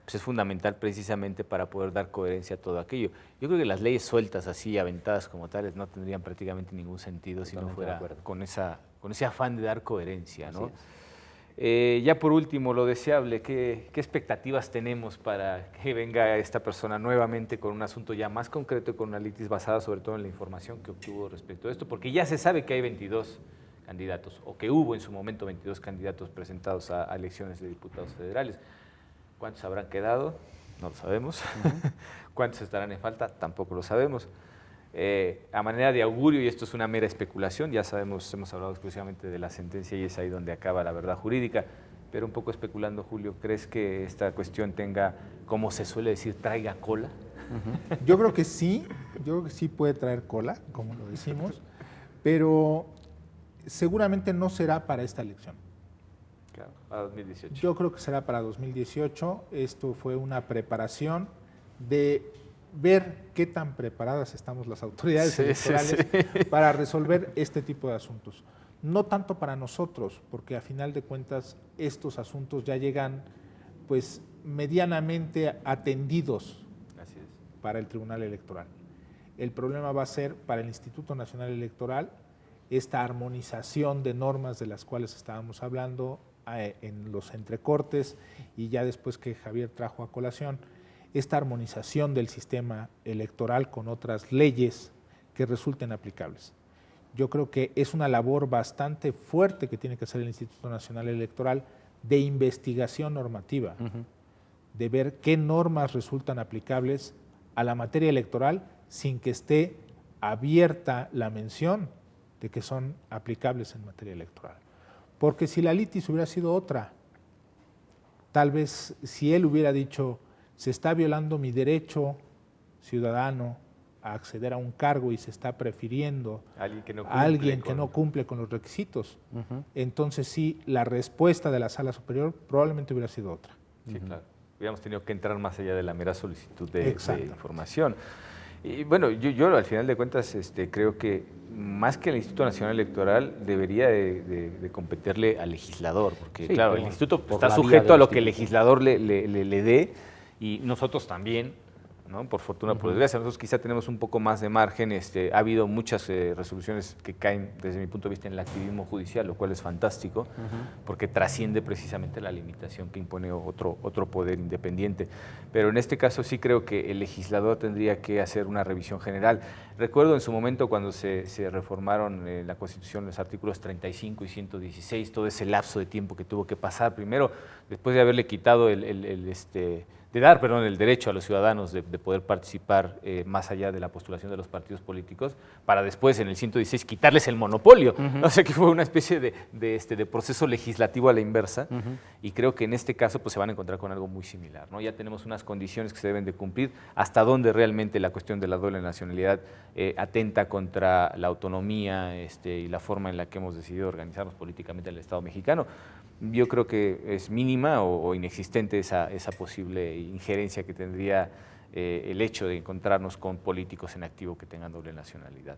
pues es fundamental precisamente para poder dar coherencia a todo aquello. Yo creo que las leyes sueltas así, aventadas como tales, no tendrían prácticamente ningún sentido si no fuera con ese afán de dar coherencia, ¿no? Ya por último, lo deseable, ¿qué expectativas tenemos para que venga esta persona nuevamente con un asunto ya más concreto y con una litis basada sobre todo en la información que obtuvo respecto a esto? Porque ya se sabe que hay 22 candidatos, o que hubo en su momento 22 candidatos presentados a elecciones de diputados federales. ¿Cuántos habrán quedado? No lo sabemos. ¿Cuántos estarán en falta? Tampoco lo sabemos. a manera de augurio, y esto es una mera especulación, ya sabemos, hemos hablado exclusivamente de la sentencia y es ahí donde acaba la verdad jurídica, pero un poco especulando, Julio, ¿crees que esta cuestión tenga, como se suele decir, traiga cola? Yo creo que sí puede traer cola, como lo decimos, pero seguramente no será para esta elección. Claro, para 2018. Yo creo que será para 2018. Esto fue una preparación de ver qué tan preparadas estamos las autoridades electorales para resolver este tipo de asuntos. No tanto para nosotros, porque a final de cuentas estos asuntos ya llegan pues medianamente atendidos para el Tribunal Electoral. El problema va a ser para el Instituto Nacional Electoral esta armonización de normas de las cuales estábamos hablando en los entrecortes y ya después que Javier trajo a colación, esta armonización del sistema electoral con otras leyes que resulten aplicables. Yo creo que es una labor bastante fuerte que tiene que hacer el Instituto Nacional Electoral de investigación normativa, de ver qué normas resultan aplicables a la materia electoral sin que esté abierta la mención de que son aplicables en materia electoral. Porque si la litis hubiera sido otra, tal vez si él hubiera dicho se está violando mi derecho ciudadano a acceder a un cargo y se está prefiriendo a alguien que no cumple con los requisitos, entonces sí, la respuesta de la Sala Superior probablemente hubiera sido otra. Sí, claro. Hubiéramos tenido que entrar más allá de la mera solicitud de información. Y bueno, yo al final de cuentas creo que más que el Instituto Nacional Electoral debería de competirle al legislador, porque claro, el instituto está sujeto a lo que el legislador le dé y nosotros también, ¿no? Por fortuna, por desgracia, nosotros quizá tenemos un poco más de margen. Ha habido muchas resoluciones que caen, desde mi punto de vista, en el activismo judicial, lo cual es fantástico, porque trasciende precisamente la limitación que impone otro poder independiente. Pero en este caso sí creo que el legislador tendría que hacer una revisión general. Recuerdo en su momento cuando se reformaron la Constitución, los artículos 35 y 116, todo ese lapso de tiempo que tuvo que pasar, primero, después de haberle quitado de dar el derecho a los ciudadanos de poder participar más allá de la postulación de los partidos políticos, para después en el 116 quitarles el monopolio. O sea que fue una especie de proceso legislativo a la inversa, y creo que en este caso pues se van a encontrar con algo muy similar, ¿no? Ya tenemos unas condiciones que se deben de cumplir, hasta dónde realmente la cuestión de la doble nacionalidad atenta contra la autonomía y la forma en la que hemos decidido organizarnos políticamente en el Estado mexicano. Yo creo que es mínima o inexistente esa posible injerencia que tendría el hecho de encontrarnos con políticos en activo que tengan doble nacionalidad.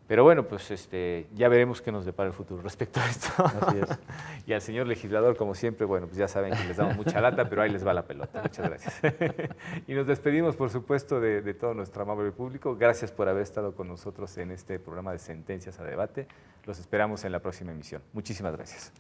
Pero bueno, pues ya veremos qué nos depara el futuro respecto a esto. Así es. Y al señor legislador, como siempre, bueno, pues ya saben que les damos mucha lata, pero ahí les va la pelota. Muchas gracias. Y nos despedimos, por supuesto, de todo nuestro amable público. Gracias por haber estado con nosotros en este programa de Sentencias a Debate. Los esperamos en la próxima emisión. Muchísimas gracias.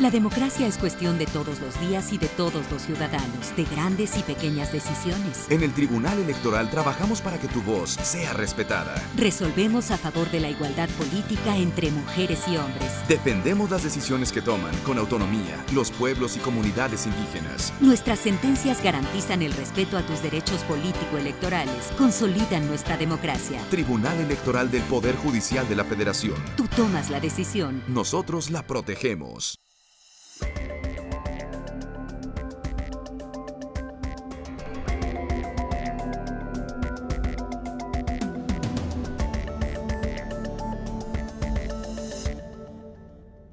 La democracia es cuestión de todos los días y de todos los ciudadanos, de grandes y pequeñas decisiones. En el Tribunal Electoral trabajamos para que tu voz sea respetada. Resolvemos a favor de la igualdad política entre mujeres y hombres. Defendemos las decisiones que toman con autonomía los pueblos y comunidades indígenas. Nuestras sentencias garantizan el respeto a tus derechos político-electorales, consolidan nuestra democracia. Tribunal Electoral del Poder Judicial de la Federación. Tú tomas la decisión. Nosotros la protegemos.